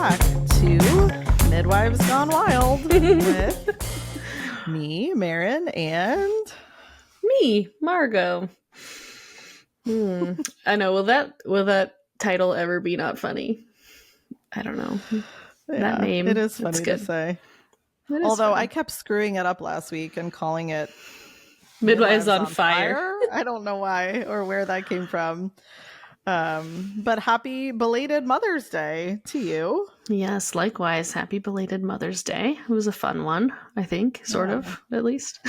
back to Midwives Gone Wild with me, Marin, and me, Margot. I know. Will that title ever be not funny? I don't know. yeah, That name. It is funny to say. Although I kept screwing it up last week and calling it Midwives on Fire. I don't know why or where that came from. But happy belated Mother's Day to you. Yes, likewise. Happy belated Mother's Day. It was a fun one, I think, sort of, at least.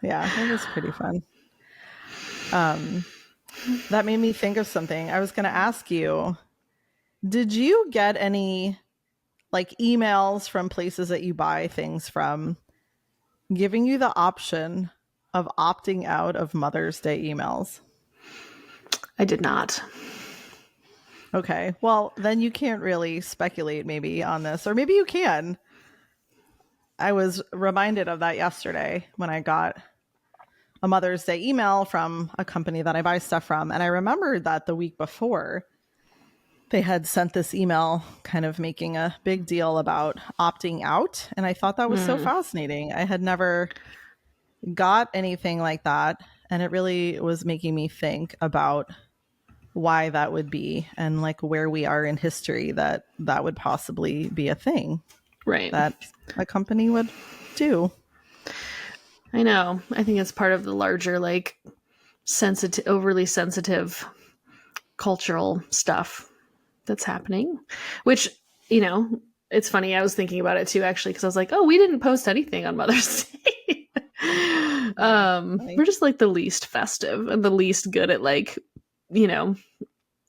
Yeah, it was pretty fun. That made me think of something. I was going to ask you, did you get any like emails from places that you buy things from giving you the option of opting out of Mother's Day emails? I did not. Okay, well, then you can't really speculate maybe on this, or maybe you can. I was reminded of that yesterday when I got a Mother's Day email from a company that I buy stuff from. And I remembered that the week before they had sent this email kind of making a big deal about opting out. And I thought that was so fascinating. I had never got anything like that. And it really was making me think about why that would be and like where we are in history that would possibly be a thing. Right. That a company would do. I know. I think it's part of the larger, like, overly sensitive cultural stuff that's happening, which, you know, it's funny. I was thinking about it too, actually, because I was like, oh, we didn't post anything on Mother's Day. We're just like the least festive and the least good at, like, you know,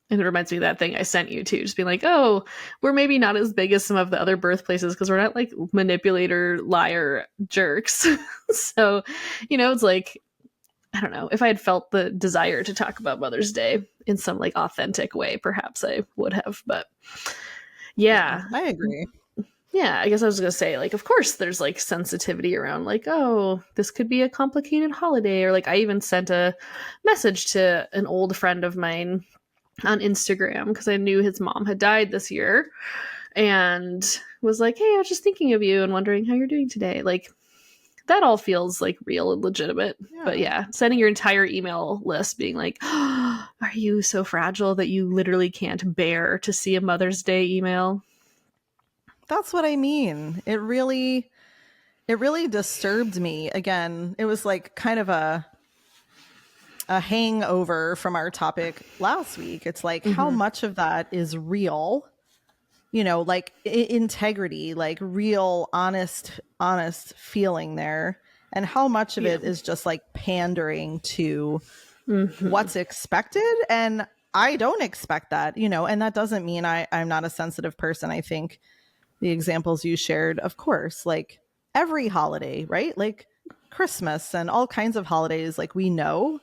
and it reminds me of that thing I sent you too, just being like, oh, we're maybe not as big as some of the other birthplaces because we're not like manipulator, liar jerks. So, you know, it's like, I don't know, if I had felt the desire to talk about Mother's Day in some like authentic way, perhaps I would have. But yeah, I agree. Yeah, I guess I was going to say, like, of course there's like sensitivity around like, oh, this could be a complicated holiday. Or like I even sent a message to an old friend of mine on Instagram because I knew his mom had died this year and was like, hey, I was just thinking of you and wondering how you're doing today. Like, that all feels like real and legitimate. Yeah. But yeah, sending your entire email list being like, oh, are you so fragile that you literally can't bear to see a Mother's Day email? That's what I mean. It really disturbed me. Again, it was like kind of a hangover from our topic last week. It's like how much of that is real, you know, like integrity, like real, honest feeling there. And how much of it is just like pandering to what's expected. And I don't expect that, you know, and that doesn't mean I'm not a sensitive person. I think the examples you shared, of course, like every holiday, right? Like Christmas and all kinds of holidays, like we know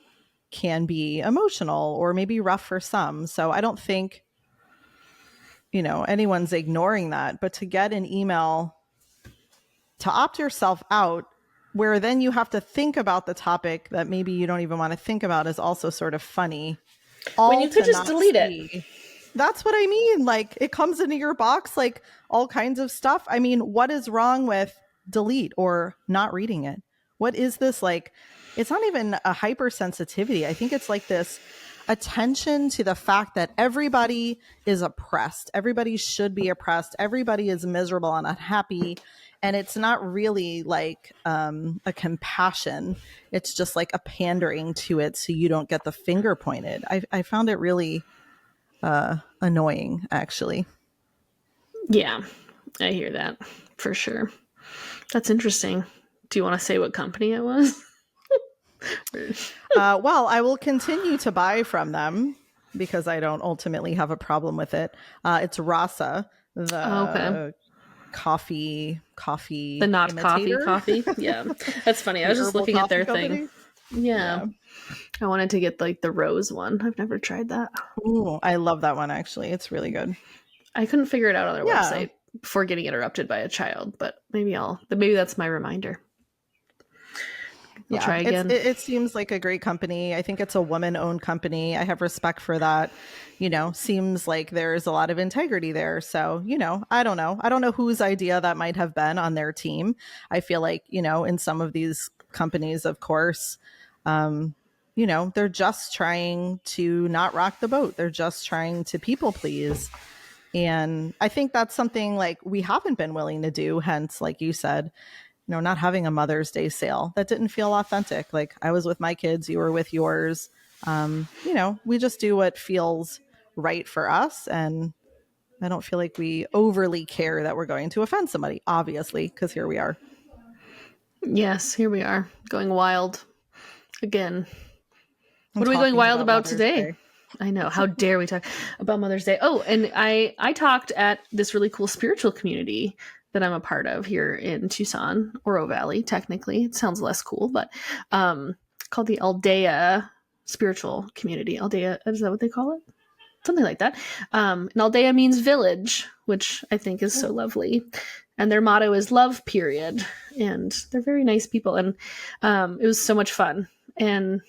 can be emotional or maybe rough for some. So I don't think, you know, anyone's ignoring that. But to get an email to opt yourself out, where then you have to think about the topic that maybe you don't even want to think about, is also sort of funny. When you could just delete it. That's what I mean. Like it comes into your box, like all kinds of stuff. I mean, what is wrong with delete or not reading it? What is this like? It's not even a hypersensitivity. I think it's like this attention to the fact that everybody is oppressed. Everybody should be oppressed. Everybody is miserable and unhappy. And it's not really like a compassion. It's just like a pandering to it so you don't get the finger pointed. I found it really annoying, actually. Yeah, I hear that for sure. That's interesting. Do you want to say what company it was? Well, I will continue to buy from them because I don't ultimately have a problem with it. It's Rasa, the coffee, the not imitator. coffee. Yeah, that's funny. I was just looking at their company. thing. Yeah, I wanted to get like the rose one. I've never tried that. Ooh, I love that one, actually. It's really good. I couldn't figure it out on their website before getting interrupted by a child, but maybe that's my reminder. I'll try again. It seems like a great company. I think it's a woman-owned company. I have respect for that. Seems like there's a lot of integrity there. So, I don't know. I don't know whose idea that might have been on their team. I feel like, in some of these companies, of course, they're just trying to not rock the boat. They're just trying to people please. And I think that's something like we haven't been willing to do. Hence, like you said, not having a Mother's Day sale. That didn't feel authentic. Like I was with my kids, you were with yours. We just do what feels right for us. And I don't feel like we overly care that we're going to offend somebody, obviously, because here we are. Yes, here we are going wild again. What are we going wild about today? Day. I know. How dare we talk about Mother's Day? Oh, and I talked at this really cool spiritual community that I'm a part of here in Tucson, Oro Valley, technically. It sounds less cool, but called the Aldea Spiritual Community. Aldea, is that what they call it? Something like that. And Aldea means village, which I think is so lovely. And their motto is love, period. And they're very nice people. And it was so much fun. And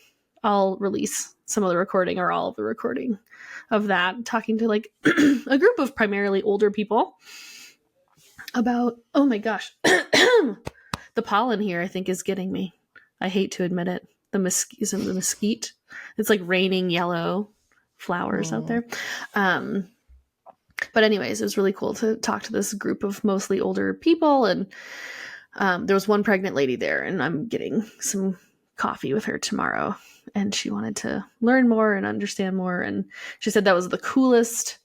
I'll release some of the recording or all of the recording of that, talking to like a group of primarily older people about, oh my gosh, the pollen here I think is getting me. I hate to admit it. The mesquite. It's like raining yellow flowers out there. But anyways, it was really cool to talk to this group of mostly older people. And there was one pregnant lady there, and I'm getting some coffee with her tomorrow. And she wanted to learn more and understand more. And she said that was the coolest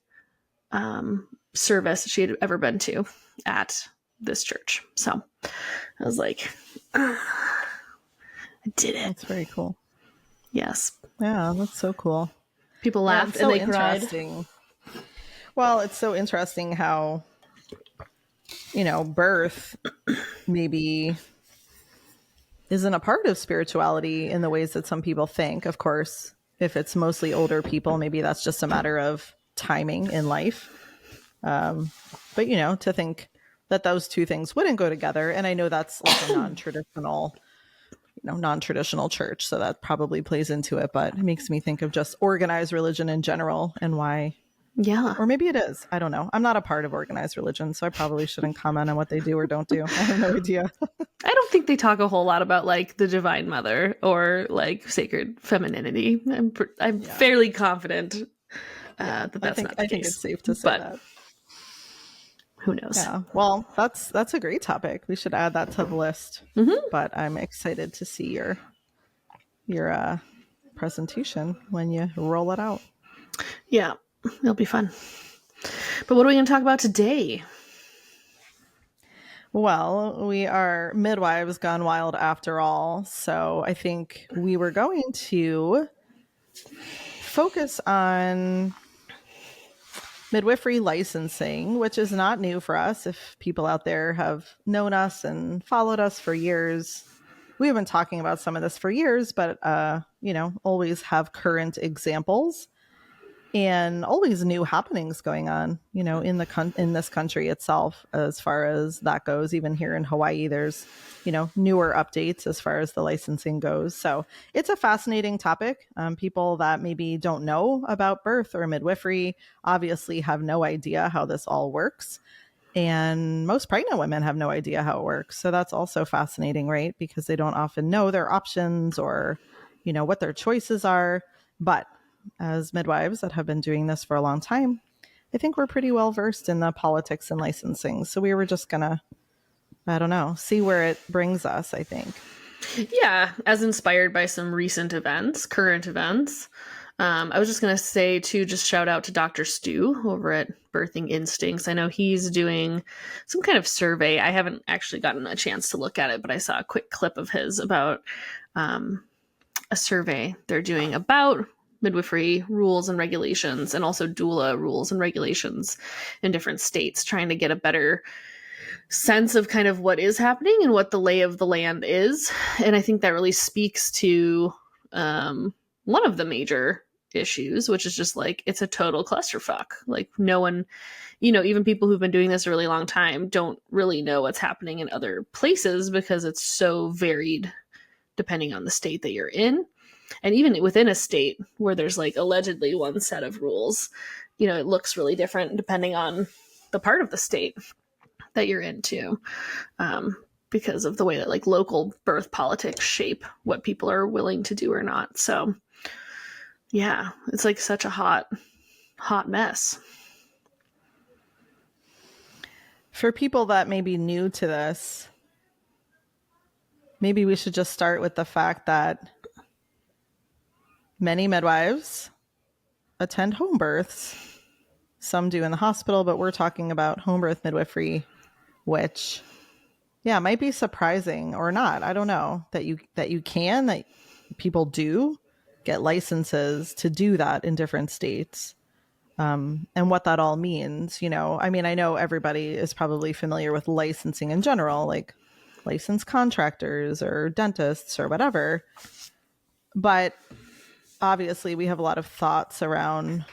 service she had ever been to at this church. So I was like, I did it. That's very cool. Yes. Yeah, that's so cool. People laughed and they cried. Well, it's so interesting how, birth maybe isn't a part of spirituality in the ways that some people think. Of course, if it's mostly older people, maybe that's just a matter of timing in life. But, to think that those two things wouldn't go together. And I know that's like a non-traditional church. So that probably plays into it. But it makes me think of just organized religion in general and why. Yeah. Or maybe it is. I don't know. I'm not a part of organized religion, so I probably shouldn't comment on what they do or don't do. I have no idea. I don't think they talk a whole lot about like the Divine Mother or like sacred femininity. I'm fairly confident that that's not the case. I think it's safe to say that. Who knows? Yeah. Well, that's a great topic. We should add that to the list. Mm-hmm. But I'm excited to see your presentation when you roll it out. Yeah. It'll be fun. But what are we going to talk about today? Well, we are midwives gone wild after all. So I think we were going to focus on midwifery licensing, which is not new for us. If people out there have known us and followed us for years, we've been talking about some of this for years, but, always have current examples. And always new happenings going on, in this country itself, as far as that goes. Even here in Hawaii, there's, newer updates as far as the licensing goes. So it's a fascinating topic. People that maybe don't know about birth or midwifery obviously have no idea how this all works. And most pregnant women have no idea how it works. So that's also fascinating, right? Because they don't often know their options or, what their choices are. But as midwives that have been doing this for a long time, I think we're pretty well versed in the politics and licensing. So we were just gonna, see where it brings us, I think. Yeah, as inspired by some recent events, current events. I was just going to say, too, just shout out to Dr. Stu over at Birthing Instincts. I know he's doing some kind of survey. I haven't actually gotten a chance to look at it, but I saw a quick clip of his about a survey they're doing about midwifery rules and regulations, and also doula rules and regulations in different states, trying to get a better sense of kind of what is happening and what the lay of the land is. And I think that really speaks to one of the major issues, which is just like, it's a total clusterfuck. Like no one, even people who've been doing this a really long time don't really know what's happening in other places because it's so varied depending on the state that you're in. And even within a state where there's like allegedly one set of rules, you know, it looks really different depending on the part of the state that you're into, because of the way that like local birth politics shape what people are willing to do or not. So yeah, it's like such a hot mess. For people that may be new to this, maybe we should just start with the fact that many midwives attend home births. Some do in the hospital, but we're talking about home birth midwifery, which, yeah, might be surprising or not. I don't know that people do get licenses to do that in different states. And what that all means, you know, I mean, I know everybody is probably familiar with licensing in general, like licensed contractors or dentists or whatever. But obviously we have a lot of thoughts around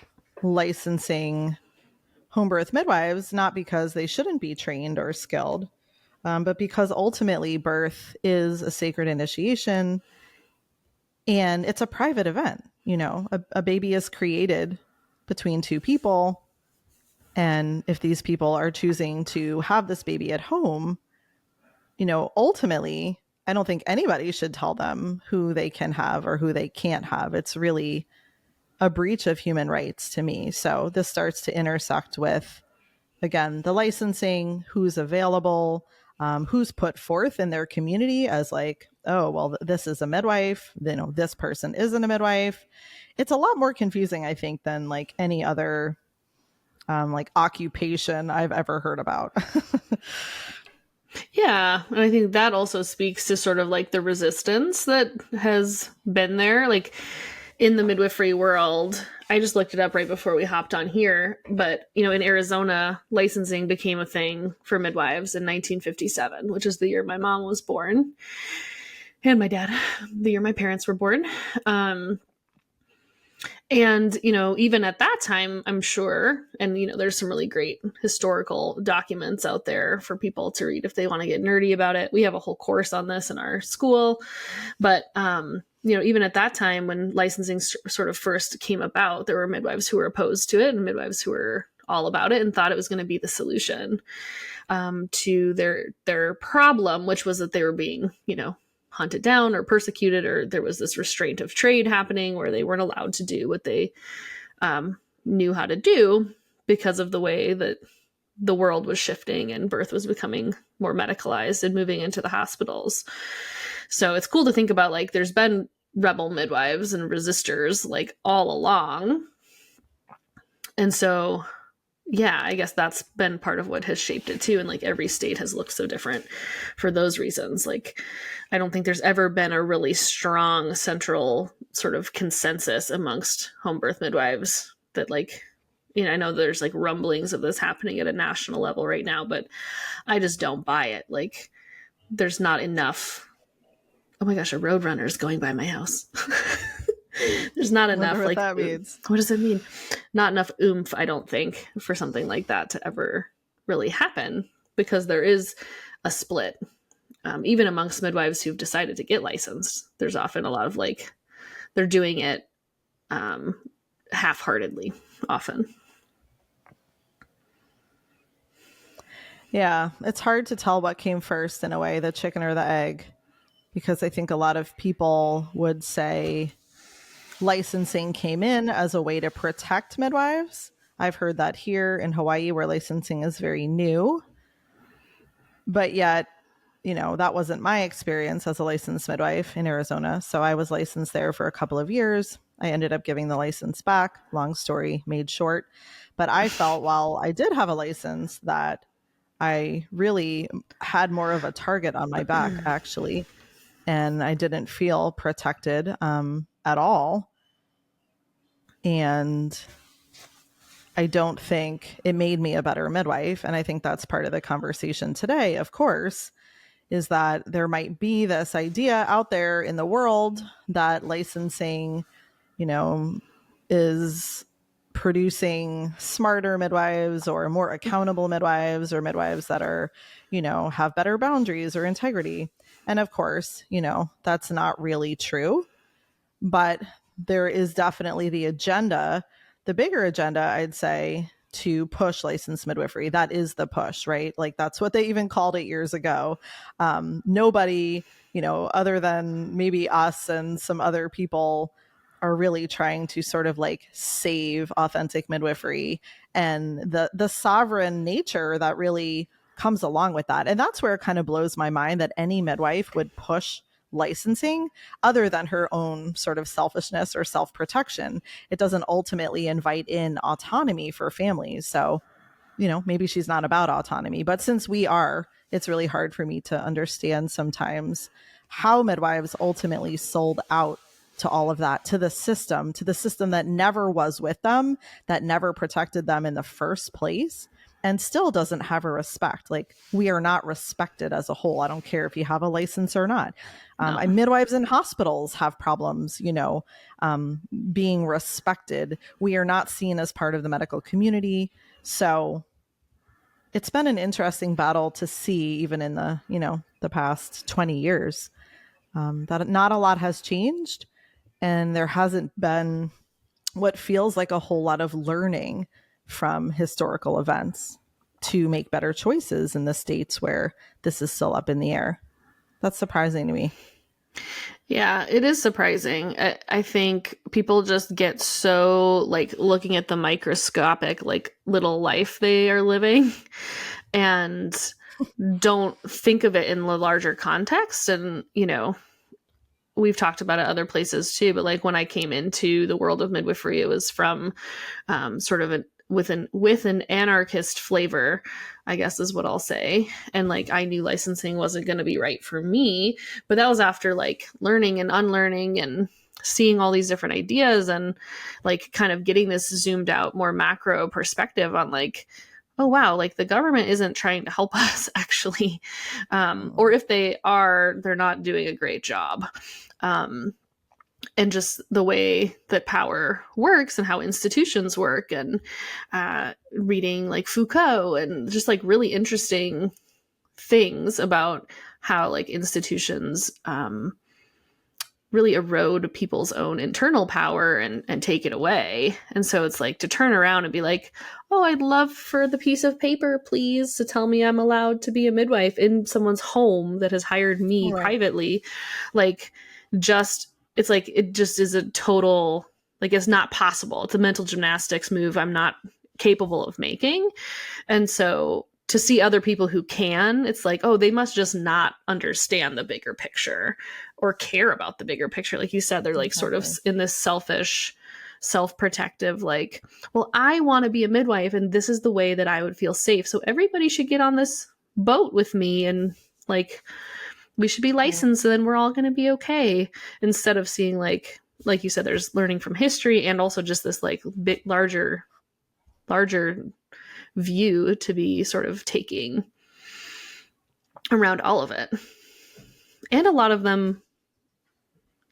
licensing home birth midwives, not because they shouldn't be trained or skilled, but because ultimately birth is a sacred initiation and it's a private event. You know, a baby is created between two people. And if these people are choosing to have this baby at home, you know, ultimately, I don't think anybody should tell them who they can have or who they can't have. It's really a breach of human rights to me. So this starts to intersect with, again, the licensing, who's available, who's put forth in their community as like, oh, well, this is a midwife, you know, this person isn't a midwife. It's a lot more confusing, I think, than like any other like occupation I've ever heard about. Yeah, and I think that also speaks to sort of like the resistance that has been there. Like in the midwifery world, I just looked it up right before we hopped on here, but you know, in Arizona, licensing became a thing for midwives in 1957, which is the year my mom was born, and my dad, the year my parents were born. And, you know, even at that time, I'm sure, and, you know, there's some really great historical documents out there for people to read if they want to get nerdy about it. We have a whole course on this in our school. But, you know, even at that time when licensing sort of first came about, there were midwives who were opposed to it and midwives who were all about it and thought it was going to be the solution to their problem, which was that they were being, you know, hunted down or persecuted, or there was this restraint of trade happening where they weren't allowed to do what they knew how to do because of the way that the world was shifting and birth was becoming more medicalized and moving into the hospitals. So it's cool to think about, like, there's been rebel midwives and resistors like all along. And so, yeah, I guess that's been part of what has shaped it too. And like every state has looked so different for those reasons. Like, I don't think there's ever been a really strong central sort of consensus amongst home birth midwives that, like, you know, I know there's like rumblings of this happening at a national level right now, but I just don't buy it. Like, there's not enough. Oh my gosh, a roadrunner is going by my house. There's not enough. What like, that means. What does it mean? Not enough oomph, I don't think, for something like that to ever really happen, because there is a split. Even amongst midwives who've decided to get licensed, there's often a lot of like, they're doing it half-heartedly often. Yeah, it's hard to tell what came first in a way, the chicken or the egg, because I think a lot of people would say licensing came in as a way to protect midwives. I've heard that here in Hawaii, where licensing is very new. But yet, you know, that wasn't my experience as a licensed midwife in Arizona. So I was licensed there for a couple of years. I ended up giving the license back. Long story made short. But I felt while I did have a license that I really had more of a target on my back, actually. And I didn't feel protected at all. And I don't think it made me a better midwife. And I think that's part of the conversation today, of course, is that there might be this idea out there in the world that licensing, you know, is producing smarter midwives or more accountable midwives or midwives that are, you know, have better boundaries or integrity. And of course, that's not really true. But there is definitely the agenda, the bigger agenda, I'd say, to push licensed midwifery. That is the push, right? Like that's what they even called it years ago. Nobody, other than maybe us and some other people, are really trying to sort of like save authentic midwifery and the sovereign nature that really comes along with that. And that's where it kind of blows my mind that any midwife would push licensing other than her own sort of selfishness or self-protection. It doesn't ultimately invite in autonomy for families. So, maybe she's not about autonomy, but since we are, it's really hard for me to understand sometimes how midwives ultimately sold out to all of that, to the system that never was with them, that never protected them in the first place, and still doesn't have a respect. Like, we are not respected as a whole. I don't care if you have a license or not. No. Midwives in hospitals have problems, being respected. We are not seen as part of the medical community. So it's been an interesting battle to see, even in the past 20 years, that not a lot has changed. And there hasn't been what feels like a whole lot of learning from historical events to make better choices in the states where this is still up in the air. That's surprising to me. Yeah, it is surprising. I think people just get so like looking at the microscopic like little life they are living and don't think of it in the larger context. And, we've talked about it other places too, but like when I came into the world of midwifery, it was from sort of with an anarchist flavor, I guess is what I'll say. And like I knew licensing wasn't going to be right for me, but that was after like learning and unlearning and seeing all these different ideas and like kind of getting this zoomed out more macro perspective on like, oh wow, like the government isn't trying to help us actually, or if they are, they're not doing a great job. And just the way that power works and how institutions work, and reading like Foucault and just like really interesting things about how like institutions really erode people's own internal power and take it away. And so it's like to turn around and be like, oh, I'd love for the piece of paper, please, to tell me I'm allowed to be a midwife in someone's home that has hired me privately. Like just, it's like, it just is a total, like it's not possible. It's a mental gymnastics move I'm not capable of making. And so to see other people who can, it's like, oh, they must just not understand the bigger picture or care about the bigger picture. Like you said, they're like sort of in this selfish, self-protective, like, well, I want to be a midwife and this is the way that I would feel safe. So everybody should get on this boat with me and like, we should be licensed and then we're all going to be okay. Instead of seeing like you said, there's learning from history and also just this like bit larger view to be sort of taking around all of it. And a lot of them,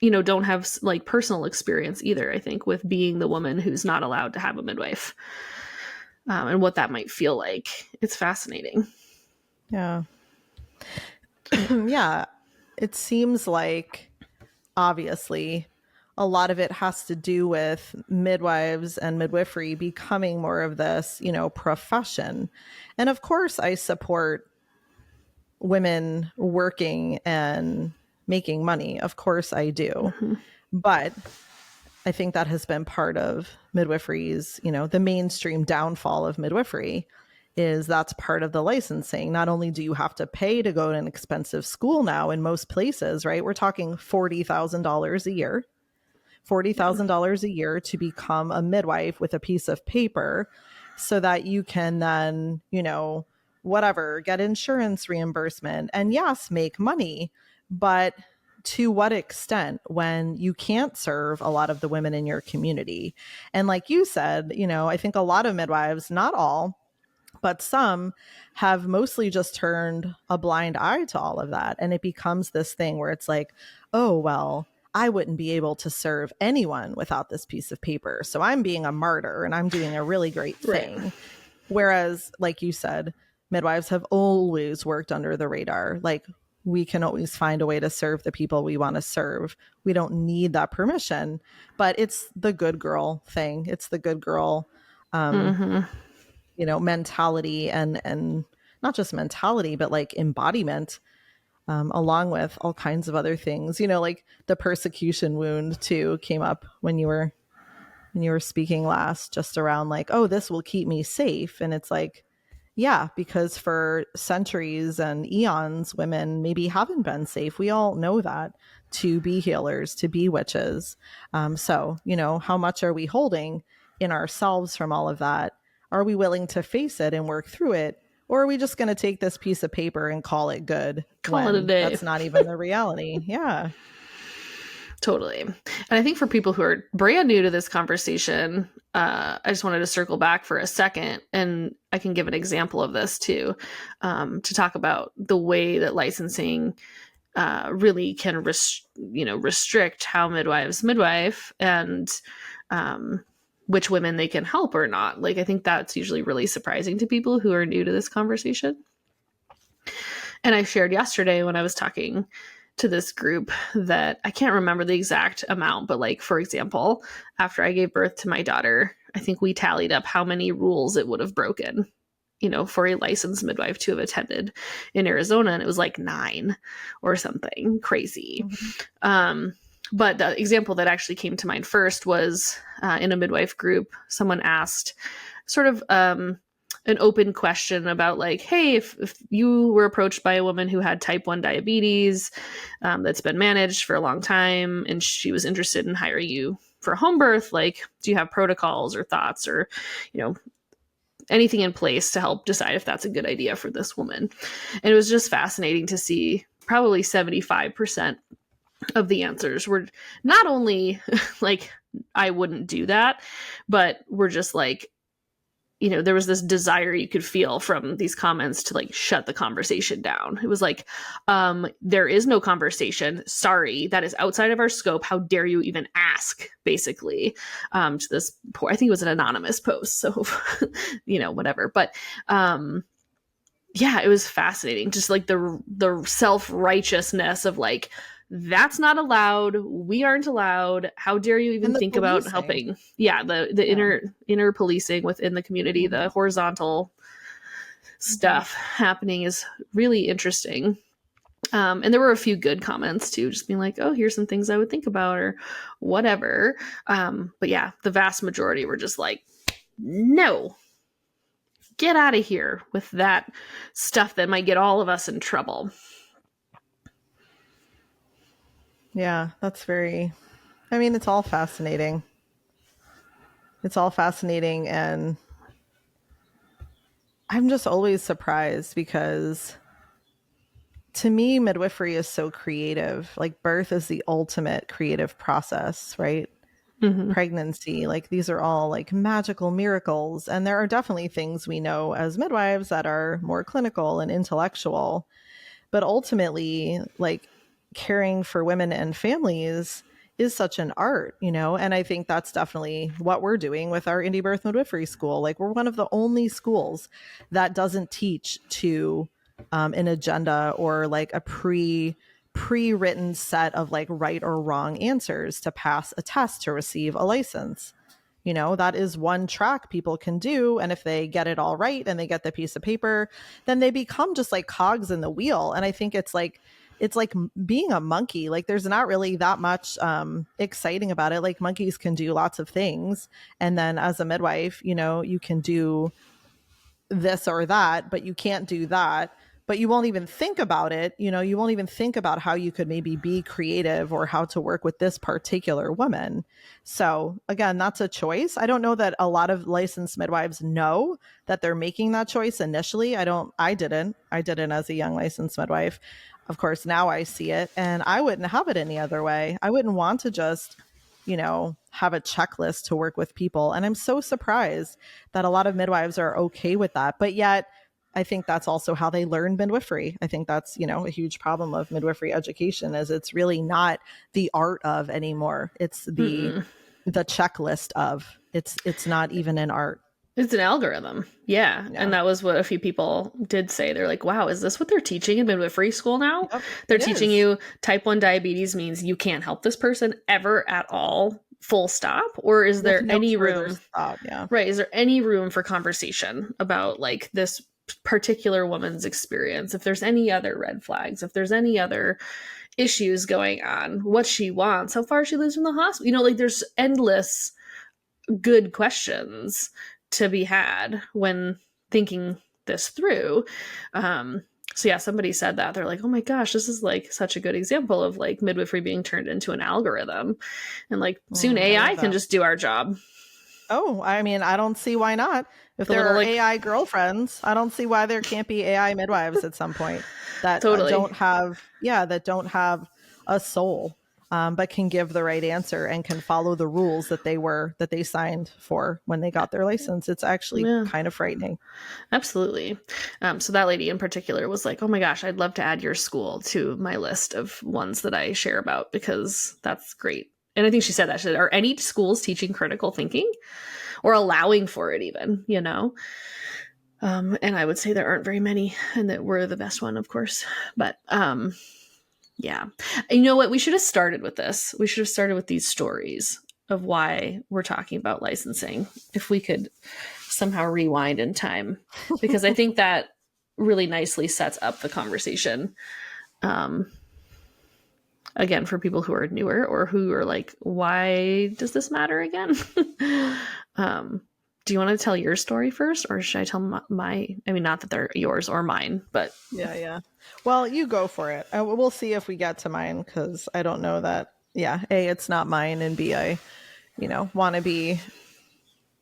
don't have like personal experience either, I think, with being the woman who's not allowed to have a midwife, and what that might feel like. It's fascinating. Yeah. Yeah. It seems like obviously a lot of it has to do with midwives and midwifery becoming more of this, profession. And of course, I support women working and making money. Of course, I do. Mm-hmm. But I think that has been part of midwifery's, the mainstream downfall of midwifery is that's part of the licensing. Not only do you have to pay to go to an expensive school now in most places, right? We're talking $40,000 a year. $40,000 a year to become a midwife with a piece of paper so that you can then, whatever, get insurance reimbursement and yes, make money. But to what extent when you can't serve a lot of the women in your community? And like you said, I think a lot of midwives, not all, but some have mostly just turned a blind eye to all of that. And it becomes this thing where it's like, oh, well, I wouldn't be able to serve anyone without this piece of paper. So I'm being a martyr and I'm doing a really great thing. Right. Whereas, like you said, midwives have always worked under the radar. Like we can always find a way to serve the people we want to serve. We don't need that permission, but it's the good girl thing. It's the good girl, mentality and not just mentality, but like embodiment, along with all kinds of other things, like the persecution wound too came up when you were speaking last, just around like, oh, this will keep me safe. And it's like, yeah, because for centuries and eons, women maybe haven't been safe. We all know that, to be healers, to be witches. So, how much are we holding in ourselves from all of that? Are we willing to face it and work through it? Or are we just going to take this piece of paper and call it good? Call it a day. That's not even the reality. Yeah. Totally. And I think for people who are brand new to this conversation, I just wanted to circle back for a second, and I can give an example of this too, to talk about the way that licensing really can restrict how midwives midwife and which women they can help or not. Like, I think that's usually really surprising to people who are new to this conversation. And I shared yesterday when I was talking to this group that I can't remember the exact amount, but like, for example, after I gave birth to my daughter, I think we tallied up how many rules it would have broken, for a licensed midwife to have attended in Arizona. And it was like 9 or something crazy. Mm-hmm. But the example that actually came to mind first was in a midwife group, someone asked sort of an open question about like, hey, if you were approached by a woman who had type 1 diabetes that's been managed for a long time, and she was interested in hiring you for home birth, like, do you have protocols or thoughts or, anything in place to help decide if that's a good idea for this woman? And it was just fascinating to see probably 75% of the answers were not only like, I wouldn't do that, but we're just like, there was this desire you could feel from these comments to like shut the conversation down. It was like, there is no conversation. Sorry, that is outside of our scope. How dare you even ask, basically, to this poor, I think it was an anonymous post. So, whatever. But, yeah, it was fascinating. Just like the self-righteousness of like, that's not allowed. We aren't allowed. How dare you even think policing about helping? Yeah, the inner policing within the community, the horizontal stuff happening is really interesting. And there were a few good comments too, just being like, oh, here's some things I would think about or whatever. But yeah, the vast majority were just like, no, get out of here with that stuff that might get all of us in trouble. Yeah, that's it's all fascinating. It's all fascinating. And I'm just always surprised because to me, midwifery is so creative. Like, birth is the ultimate creative process, right? Mm-hmm. Pregnancy, like, these are all like magical miracles. And there are definitely things we know as midwives that are more clinical and intellectual. But ultimately, like, caring for women and families is such an art, and I think that's definitely what we're doing with our indie birth midwifery school. Like, we're one of the only schools that doesn't teach to an agenda or like a pre-written set of like right or wrong answers to pass a test to receive a license. That is one track people can do. And if they get it all right and they get the piece of paper, then they become just like cogs in the wheel. And I think it's like being a monkey. Like, there's not really that much exciting about it. Like, monkeys can do lots of things. And then as a midwife, you can do this or that, but you can't do that. But you won't even think about it. You won't even think about how you could maybe be creative or how to work with this particular woman. So again, that's a choice. I don't know that a lot of licensed midwives know that they're making that choice initially. I didn't as a young licensed midwife. Of course, now I see it, and I wouldn't have it any other way. I wouldn't want to just, have a checklist to work with people. And I'm so surprised that a lot of midwives are okay with that. But yet, I think that's also how they learn midwifery. I think that's, a huge problem of midwifery education is it's really not the art of anymore. It's the checklist of. It's not even an art. It's an algorithm. Yeah. Yeah. And that was what a few people did say. They're like, wow, is this what they're teaching in midwifery school now? Yep, They're it teaching is. you type 1 diabetes means you can't help this person ever at all, full stop? Or is With there no any further room, thought. Yeah. right? Is there any room for conversation about like this particular woman's experience? If there's any other red flags, if there's any other issues going on, what she wants, how far she lives from the hospital, like there's endless good questions to be had when thinking this through. So yeah, somebody said that. They're like, oh my gosh, this is like such a good example of like midwifery being turned into an algorithm. And like soon I love AI can that. just do our job. Oh, I mean, I don't see why not. If The there little are like AI girlfriends, I don't see why there can't be AI midwives at some point that totally. that don't have a soul, but can give the right answer and can follow the rules that they signed for when they got their license. It's actually kind of frightening. Absolutely. So that lady in particular was like, oh my gosh, I'd love to add your school to my list of ones that I share about because that's great. And I think she said that. She said, are any schools teaching critical thinking or allowing for it even, and I would say there aren't very many and that we're the best one, of course. But yeah. And you know what? We should have started with this. We should have started with these stories of why we're talking about licensing. If we could somehow rewind in time, because I think that really nicely sets up the conversation. Again, for people who are newer or who are like, why does this matter again? Do you want to tell your story first, or should I tell my? I mean, not that they're yours or mine, but Yeah. Well, you go for it. We'll see if we get to mine because I don't know that. Yeah, A, it's not mine, and B, I, want to be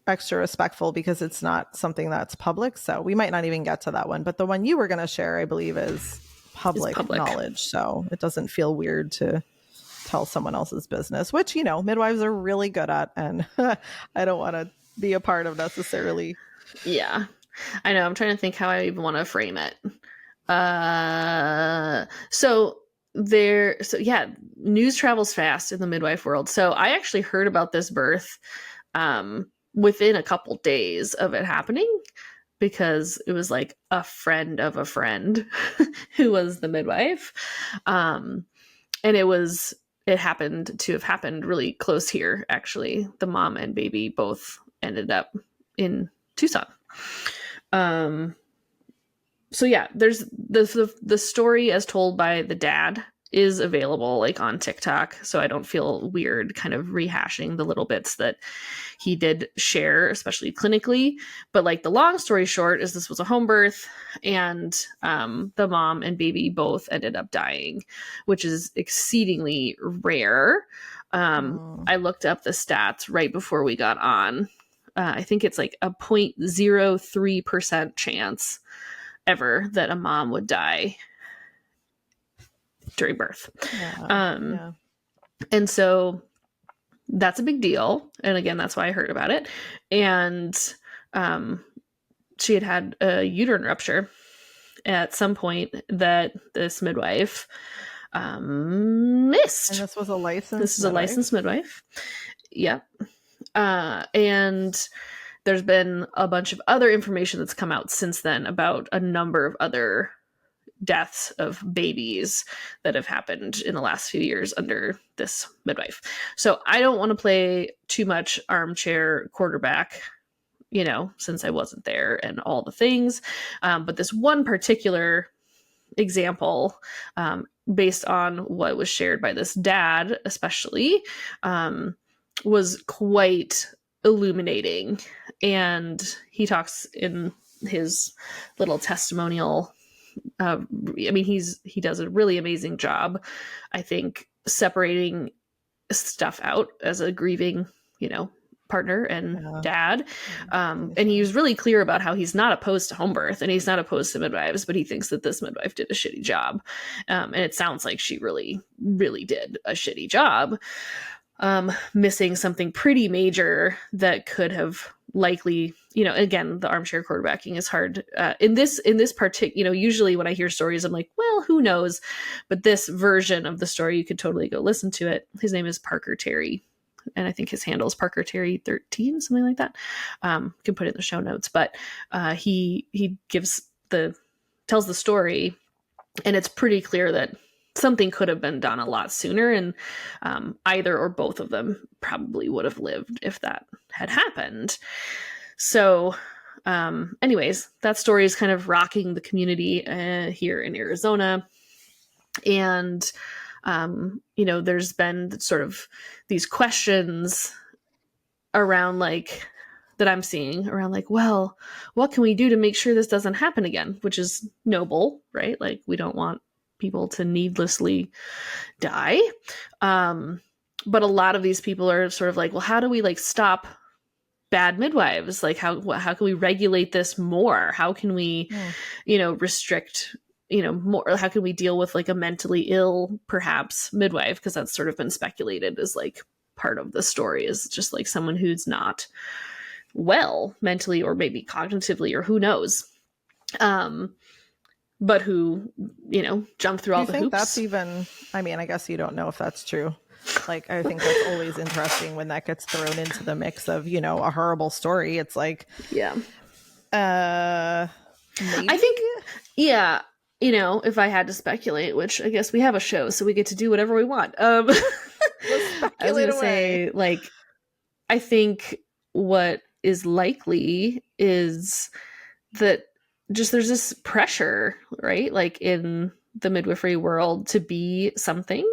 extra respectful because it's not something that's public. So we might not even get to that one. But the one you were going to share, I believe, is public knowledge. So it doesn't feel weird to tell someone else's business, which, midwives are really good at. And I don't want to be a part of necessarily. Yeah, I know. I'm trying to think how I even want to frame it. So news travels fast in the midwife world. So I actually heard about this birth within a couple days of it happening because it was like a friend of a friend who was the midwife. And it happened to have happened really close here, actually. The mom and baby both ended up in Tucson. So yeah, there's the story as told by the dad is available like on TikTok, so I don't feel weird kind of rehashing the little bits that he did share, especially clinically. But like the long story short is this was a home birth, and the mom and baby both ended up dying, which is exceedingly rare. I looked up the stats right before we got on. I think it's like a 0.03% chance ever that a mom would die during birth. And so that's a big deal. And again, that's why I heard about it. And she had a uterine rupture at some point that this midwife missed. And this was a licensed This is a licensed midwife. Yep. And there's been a bunch of other information that's come out since then about a number of other deaths of babies that have happened in the last few years under this midwife. So I don't want to play too much armchair quarterback, since I wasn't there and all the things. But this one particular example, based on what was shared by this dad, especially, was quite illuminating. And he talks in his little testimonial. He does a really amazing job, I think, separating stuff out as a grieving, partner and dad. And he was really clear about how he's not opposed to home birth and he's not opposed to midwives, but he thinks that this midwife did a shitty job. And it sounds like she really, really did a shitty job. Missing something pretty major that could have likely, again, the armchair quarterbacking is hard. In this particular, usually when I hear stories, I'm like, well, who knows? But this version of the story, you could totally go listen to it. His name is Parker Terry. and I think his handle is Parker Terry 13, something like that. Can put it in the show notes, but he tells the story, and it's pretty clear that something could have been done a lot sooner, and either or both of them probably would have lived if that had happened. So anyways, that story is kind of rocking the community here in Arizona. And there's been sort of these questions around like that I'm seeing around like, well, what can we do to make sure this doesn't happen again? Which is noble, right? Like, we don't want people to needlessly die. But a lot of these people are sort of like, well, how do we like stop bad midwives? Like, how can we regulate this more? How can we, restrict, more? How can we deal with like a mentally ill, perhaps, midwife? Because that's sort of been speculated as like part of the story, is just like someone who's not well mentally or maybe cognitively, or who knows. But who, jump through all the hoops. That's even, I mean, I guess you don't know if that's true. Like, I think that's always interesting when that gets thrown into the mix of, a horrible story. It's like, yeah. Maybe? I think, yeah, if I had to speculate, which I guess we have a show, so we get to do whatever we want. I was going to say, like, I think what is likely is that just there's this pressure, right? Like in the midwifery world to be something.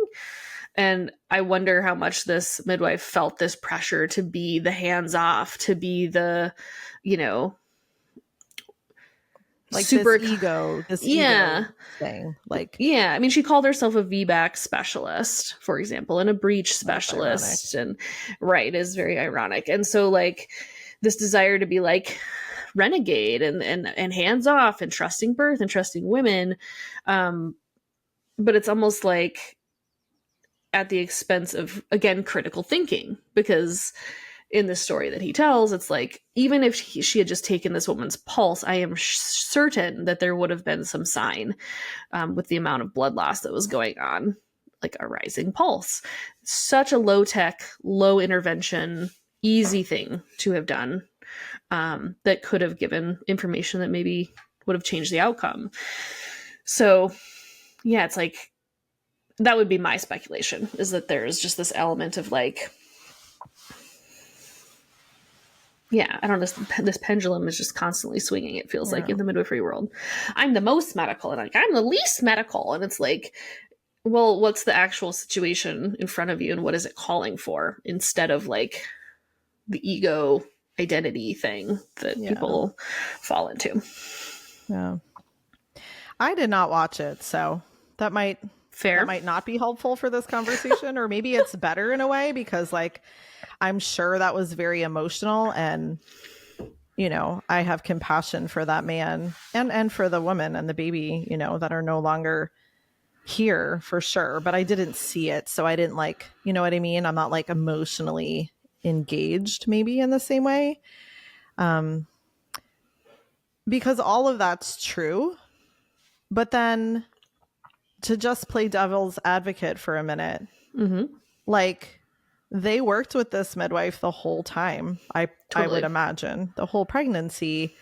And I wonder how much this midwife felt this pressure to be the hands off, to be the, like super this ego thing. Like, yeah. I mean, she called herself a VBAC specialist, for example, and a breech specialist, and right, is very ironic. And so like this desire to be like renegade and hands off and trusting birth and trusting women. But it's almost like at the expense of, again, critical thinking, because in the story that he tells, it's like, even if she had just taken this woman's pulse, I am certain that there would have been some sign with the amount of blood loss that was going on, like a rising pulse. Such a low tech, low intervention, easy thing to have done that could have given information that maybe would have changed the outcome. So yeah, it's like, that would be my speculation, is that there's just this element of like, yeah, I don't know, this pendulum is just constantly swinging, it feels like, in the midwifery world. I'm the most medical, and like, I'm the least medical. And it's like, well, what's the actual situation in front of you, and what is it calling for, instead of like the ego identity thing that people fall into. Yeah. I did not watch it, so that might not be helpful for this conversation, or maybe it's better in a way, because like, I'm sure that was very emotional, and I have compassion for that man and for the woman and the baby, that are no longer here, for sure. But I didn't see it, so I didn't like, you know what I mean? I'm not like emotionally engaged maybe in the same way. Because all of that's true. But then to just play devil's advocate for a minute, like, they worked with this midwife the whole time. I would imagine the whole pregnancy,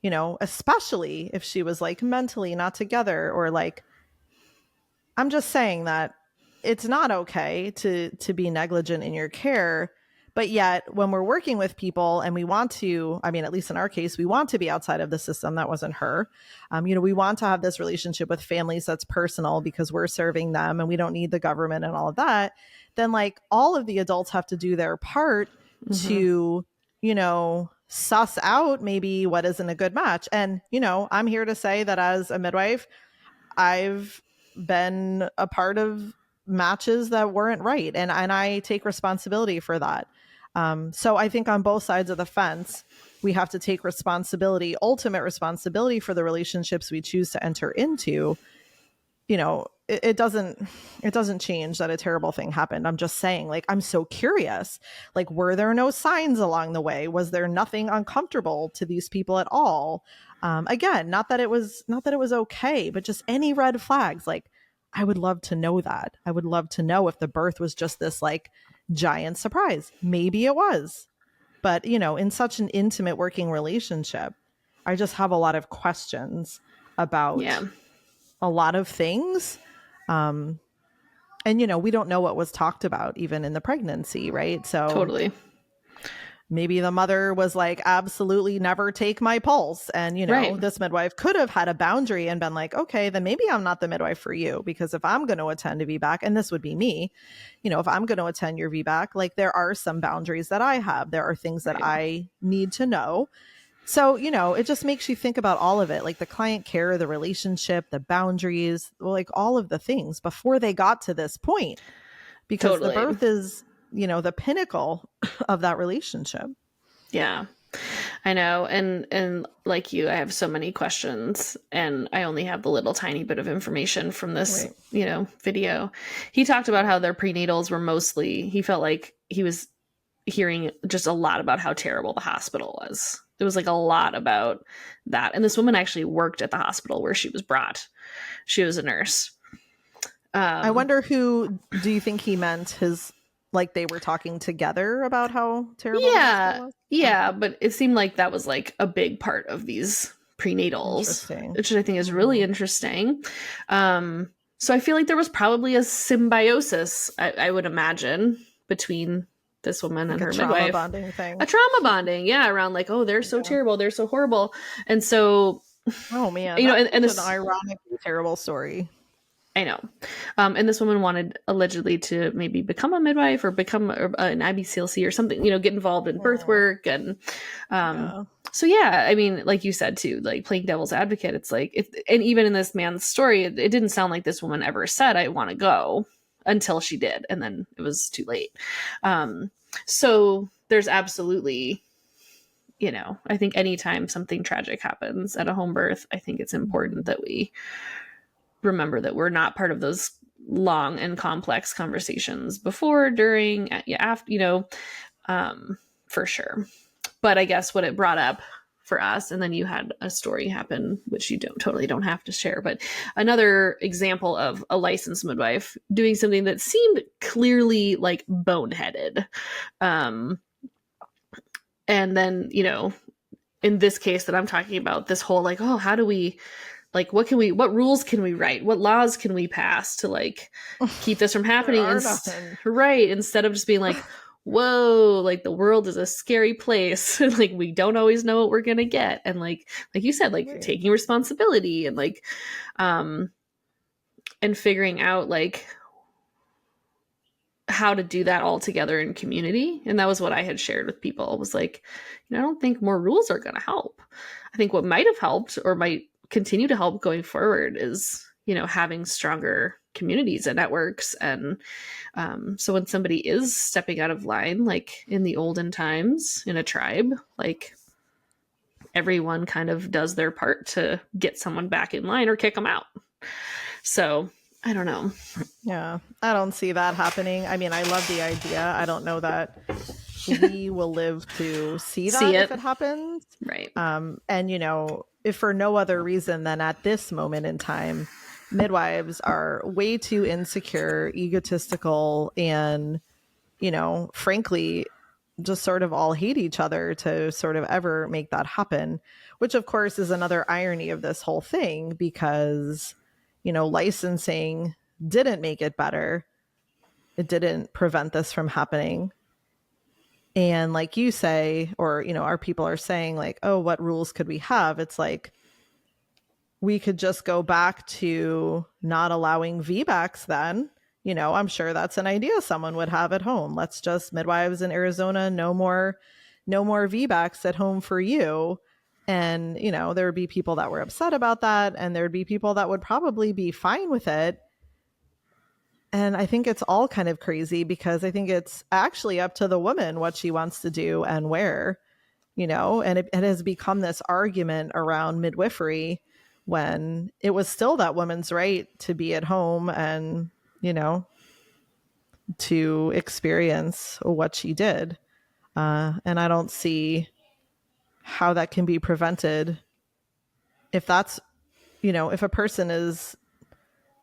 especially if she was like mentally not together, or like, I'm just saying that it's not okay to be negligent in your care. But yet when we're working with people and we want to, I mean, at least in our case, we want to be outside of the system. That wasn't her. We want to have this relationship with families that's personal, because we're serving them and we don't need the government and all of that. Then like, all of the adults have to do their part to, suss out maybe what isn't a good match. And, I'm here to say that as a midwife, I've been a part of matches that weren't right. And I take responsibility for that. So I think on both sides of the fence, we have to take responsibility, ultimate responsibility, for the relationships we choose to enter into. It doesn't change that a terrible thing happened. I'm just saying, like, I'm so curious, like, were there no signs along the way? Was there nothing uncomfortable to these people at all? Again, not that it was okay, but just any red flags. Like, I would love to know that. I would love to know if the birth was just this like giant surprise. Maybe it was. But, you know, in such an intimate working relationship, I just have a lot of questions about Yeah. a lot of things. And, you know, we don't know what was talked about even in the pregnancy, right? So Totally. maybe the mother was like, absolutely never take my pulse. And, you know, Right. this midwife could have had a boundary and been like, okay, then maybe I'm not the midwife for you. Because if I'm going to attend a VBAC, and this would be me, you know, if I'm going to attend your VBAC, like there are some boundaries that I have. There are things that I need to know. So, you know, it just makes you think about all of it, like the client care, the relationship, the boundaries, like all of the things before they got to this point, because the Totally. birth is, you know, the pinnacle of that relationship. Yeah. I know. And like you, I have so many questions, and I only have the little tiny bit of information from this, Right. you know, video. He talked about how their prenatals were mostly, he felt like he was hearing just a lot about how terrible the hospital was. It was like a lot about that. And this woman actually worked at the hospital where she was brought. She was a nurse. I wonder who do you think he meant his, like they were talking together about how terrible the hospital was? Yeah, but it seemed like that was like a big part of these prenatals, Interesting. which I think is really interesting. So I feel like there was probably a symbiosis, I would imagine, between this woman Like and a her trauma midwife. bonding thing. A trauma bonding, yeah, around like, oh, they're so terrible, they're so horrible. And so, Oh man, you know, that's and such this, an ironically terrible story. I know. And this woman wanted allegedly to maybe become a midwife or become an IBCLC or something, you know, get involved in birth work. And so, yeah, I mean, like you said, too, like playing devil's advocate, it's like, and even in this man's story, it didn't sound like this woman ever said, I want to go, until she did. And then it was too late. So there's absolutely, you know, I think anytime something tragic happens at a home birth, I think it's important that we remember that we're not part of those long and complex conversations before, during, after, you know, for sure. But I guess what it brought up for us, and then you had a story happen, which you don't have to share, but another example of a licensed midwife doing something that seemed clearly like boneheaded. And then, you know, in this case that I'm talking about, this whole like, oh, how do we, like, what rules can we write? What laws can we pass to like keep this from happening? Right. Instead of just being like, whoa, like the world is a scary place. Like we don't always know what we're going to get. And like you said, like taking responsibility and like, and figuring out like how to do that all together in community. And that was what I had shared with people. It was like, you know, I don't think more rules are going to help. I think what might have helped or might continue to help going forward is, you know, having stronger communities and networks. And so when somebody is stepping out of line, like in the olden times in a tribe, like everyone kind of does their part to get someone back in line or kick them out. So I don't know. Yeah, I don't see that happening. I mean, I love the idea. I don't know that we will live to see that if it happens. Right. And, you know, if for no other reason than at this moment in time, midwives are way too insecure, egotistical, and, you know, frankly, just sort of all hate each other to sort of ever make that happen, which of course is another irony of this whole thing, because, you know, licensing didn't make it better. It didn't prevent this from happening. And like you say, or, you know, our people are saying like, oh, what rules could we have? It's like, we could just go back to not allowing VBACs then. You know, I'm sure that's an idea someone would have at home. Let's just, midwives in Arizona, no more VBACs at home for you. And, you know, there would be people that were upset about that, and there'd be people that would probably be fine with it. And I think it's all kind of crazy, because I think it's actually up to the woman what she wants to do and where, you know, and it has become this argument around midwifery when it was still that woman's right to be at home and, you know, to experience what she did. And I don't see how that can be prevented if that's, you know, if a person is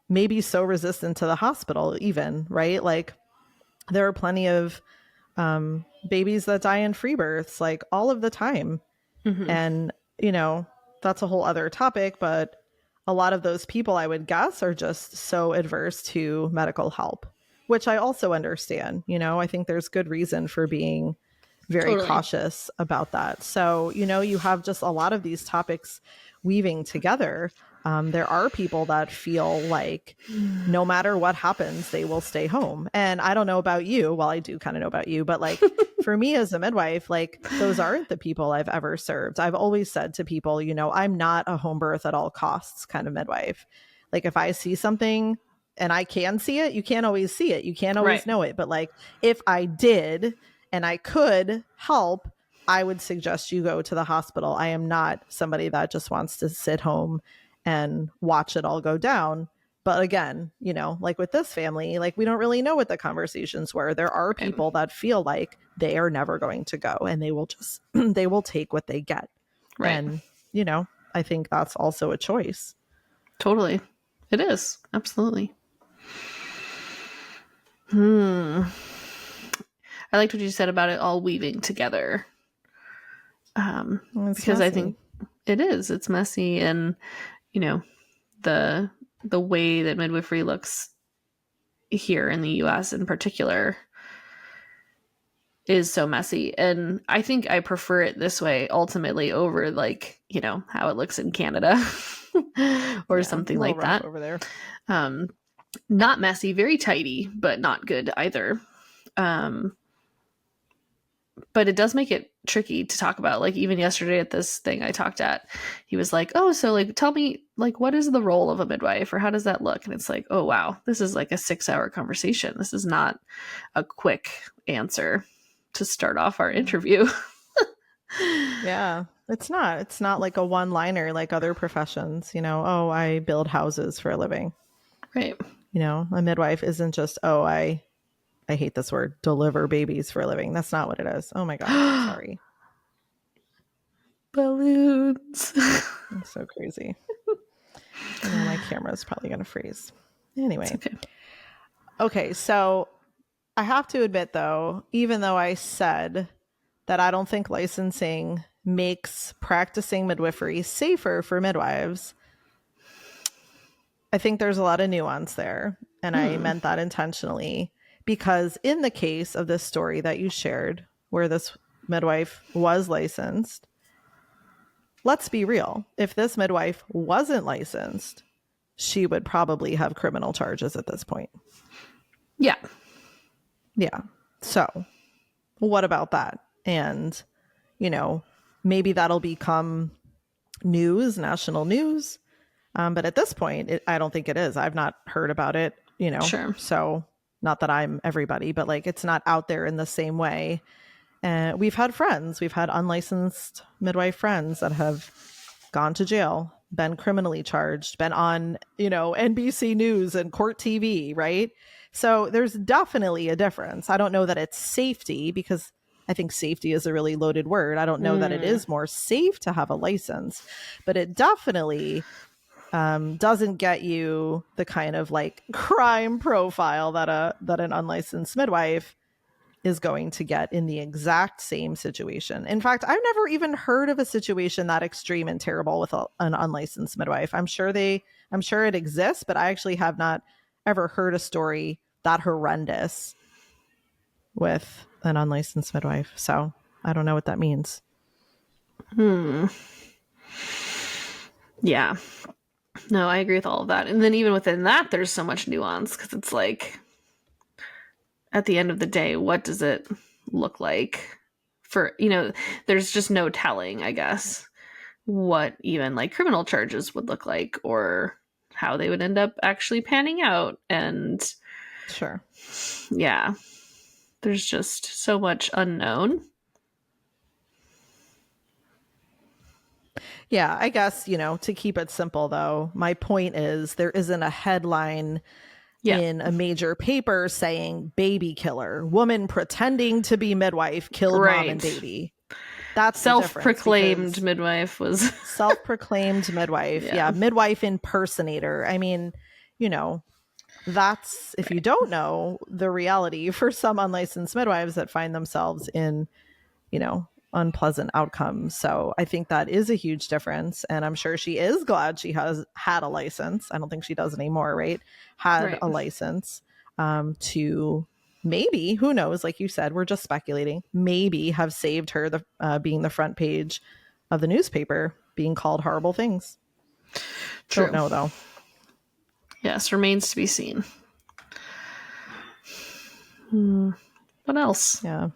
maybe so resistant to the hospital even, right? Like There are plenty of babies that die in free births, like all of the time. Mm-hmm. And, you know, that's a whole other topic, but a lot of those people, I would guess, are just so adverse to medical help, which I also understand. You know, I think there's good reason for being very Totally. cautious about that. So, you know, you have just a lot of these topics weaving together. There are people that feel like no matter what happens, they will stay home. And I don't know about you. Well, I do kind of know about you, but like for me as a midwife, like those aren't the people I've ever served. I've always said to people, you know, I'm not a home birth at all costs kind of midwife. Like if I see something and I can see it, you can't always see it. You can't always Right. know it. But like if I did and I could help, I would suggest you go to the hospital. I am not somebody that just wants to sit home and watch it all go down. But again, you know, like with this family, like we don't really know what the conversations were. There are people that feel like they are never going to go and they will just, they will take what they get. Right. And, you know, I think that's also a choice. Totally. It is. Absolutely. I liked what you said about it all weaving together. Because messy. I think it is. It's messy, and you know, the way that midwifery looks here in the U.S. in particular is so messy, and I think I prefer it this way ultimately over like, you know, how it looks in Canada or something like that over there. Not messy, very tidy, but not good either. But it does make it tricky to talk about. Like even yesterday at this thing I talked at, he was like, oh, so like, tell me, like, what is the role of a midwife or how does that look? And it's like, oh, wow, this is like a 6-hour conversation. This is not a quick answer to start off our interview. Yeah, it's not like a one-liner like other professions, you know, oh, I build houses for a living. Right. You know, a midwife isn't just, oh, I hate this word, deliver babies for a living. That's not what it is. Oh my God. Sorry. Balloons. It's so crazy. I know my camera is probably going to freeze. Anyway. Okay. So I have to admit though, even though I said that I don't think licensing makes practicing midwifery safer for midwives, I think there's a lot of nuance there. And I meant that intentionally. Because in the case of this story that you shared, where this midwife was licensed, let's be real. If this midwife wasn't licensed, she would probably have criminal charges at this point. Yeah. Yeah. So what about that? And, you know, maybe that'll become news, national news. But at this point, I don't think it is. I've not heard about it, you know. Sure. So not that I'm everybody, but like it's not out there in the same way. And we've had unlicensed midwife friends that have gone to jail, been criminally charged, been on, you know, NBC News and court TV, right? So there's definitely a difference. I don't know that it's safety, because I think safety is a really loaded word. I don't know that it is more safe to have a license, but it definitely doesn't get you the kind of like crime profile that an unlicensed midwife is going to get in the exact same situation. In fact, I've never even heard of a situation that extreme and terrible with an unlicensed midwife. I'm sure it exists, but I actually have not ever heard a story that horrendous with an unlicensed midwife. So I don't know what that means. Yeah. No, I agree with all of that. And then even within that, there's so much nuance, because it's like, at the end of the day, what does it look like for, you know, there's just no telling, I guess, what even like criminal charges would look like or how they would end up actually panning out. And sure. Yeah, there's just so much unknown. Yeah, I guess, you know, to keep it simple, though, my point is there isn't a headline in a major paper saying baby killer, woman pretending to be midwife killed mom and baby. That's self-proclaimed midwife was self-proclaimed midwife. Yeah. Midwife impersonator. I mean, you know, that's, if you don't know, the reality for some unlicensed midwives that find themselves in, unpleasant outcomes. So I think that is a huge difference. And I'm sure she is glad she has had a license. I don't think she does anymore, right? Had Right. a license to maybe, who knows, like you said, we're just speculating, maybe have saved her being the front page of the newspaper, being called horrible things. True. Don't know though. Yes, remains to be seen. What else? Yeah.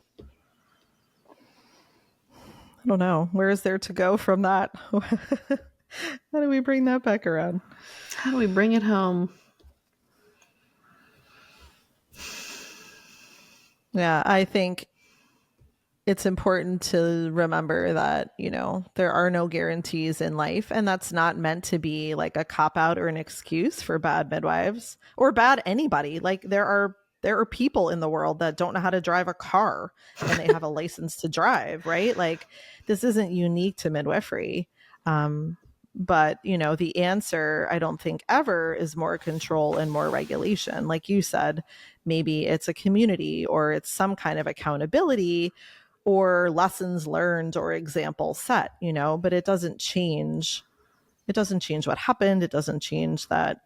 I don't know. Where is there to go from that? How do we bring that back around? How do we bring it home? Yeah, I think it's important to remember that, there are no guarantees in life. And that's not meant to be like a cop out or an excuse for bad midwives or bad anybody. Like there are people in the world that don't know how to drive a car and they have a license to drive, right? Like this isn't unique to midwifery. But, the answer, I don't think ever is more control and more regulation. Like you said, maybe it's a community or it's some kind of accountability or lessons learned or example set, but it doesn't change what happened. It doesn't change that,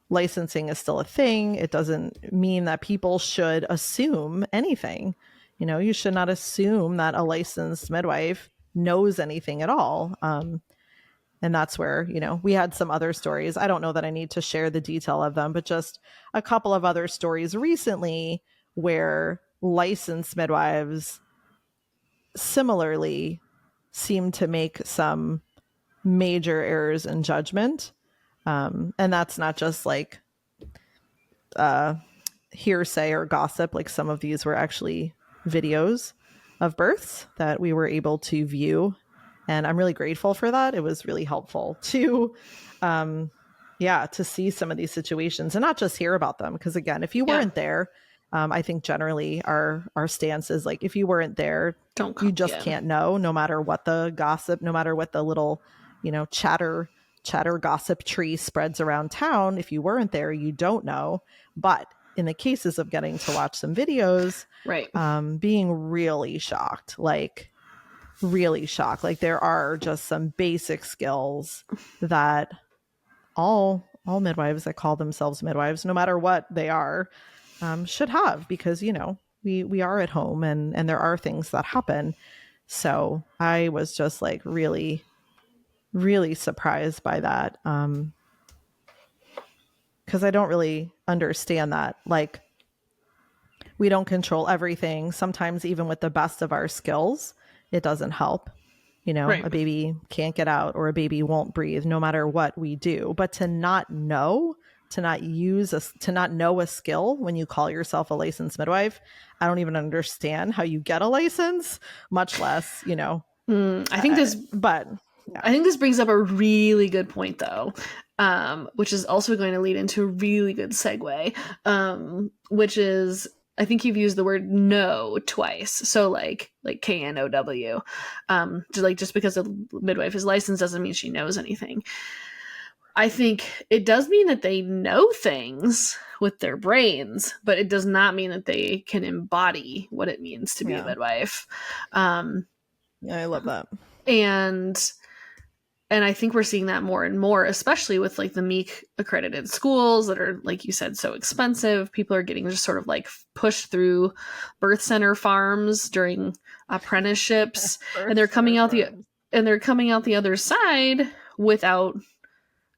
licensing is still a thing. It doesn't mean that people should assume anything. You should not assume that a licensed midwife knows anything at all. And that's where, we had some other stories. I don't know that I need to share the detail of them, but just a couple of other stories recently where licensed midwives similarly seem to make some major errors in judgment. And that's not just like hearsay or gossip. Like some of these were actually videos of births that we were able to view. And I'm really grateful for that. It was really helpful to to see some of these situations and not just hear about them. Because again, if you weren't there, I think generally our stance is like, if you weren't there, you just can't know, no matter what the gossip, no matter what the little, chatter gossip tree spreads around town. If you weren't there, you don't know. But in the cases of getting to watch some videos, right, being really shocked, like there are just some basic skills that all midwives that call themselves midwives, no matter what they are, should have, because we are at home and there are things that happen. So I was just like really, really surprised by that, because I don't really understand that. Like, we don't control everything. Sometimes even with the best of our skills, it doesn't help. right. A baby can't get out or a baby won't breathe no matter what we do. But to not know, to not know a skill when you call yourself a licensed midwife, I don't even understand how you get a license, much less, I think this brings up a really good point though, which is also going to lead into a really good segue, which is, I think you've used the word know twice. So like KNOW. Just because a midwife is licensed doesn't mean she knows anything. I think it does mean that they know things with their brains, but it does not mean that they can embody what it means to be a midwife. Yeah, I love that. And I think we're seeing that more and more, especially with like the MEEK accredited schools that are, like you said, so expensive. People are getting just sort of like pushed through birth center farms during apprenticeships, and they're coming out the other side without,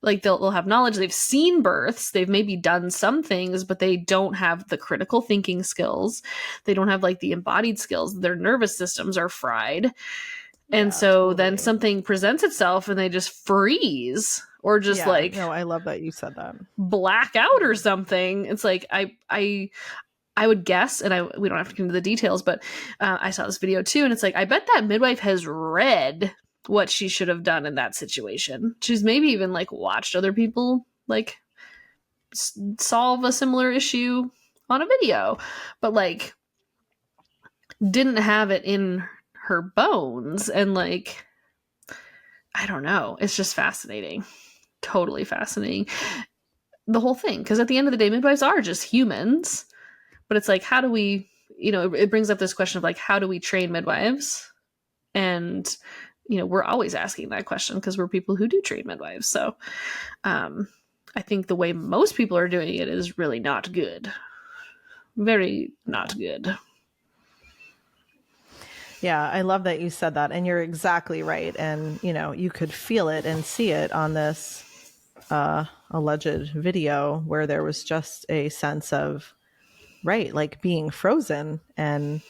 like, they'll have knowledge. They've seen births. They've maybe done some things, but they don't have the critical thinking skills. They don't have like the embodied skills. Their nervous systems are fried. And so then something presents itself and they just freeze or just no, I love that you said that. Black out or something. It's like, I would guess, and we don't have to get into the details, but I saw this video too. And it's like, I bet that midwife has read what she should have done in that situation. She's maybe even like watched other people like solve a similar issue on a video, but like didn't have it in her bones. And like, I don't know, it's just fascinating, totally fascinating. the whole thing. Because at the end of the day, midwives are just humans. But it's like, how do we, it brings up this question of like, how do we train midwives? And, we're always asking that question because we're people who do train midwives. So I think the way most people are doing it is really not good. Very not good. Yeah, I love that you said that. And you're exactly right. And, you could feel it and see it on this alleged video where there was just a sense of, right, like being frozen. And,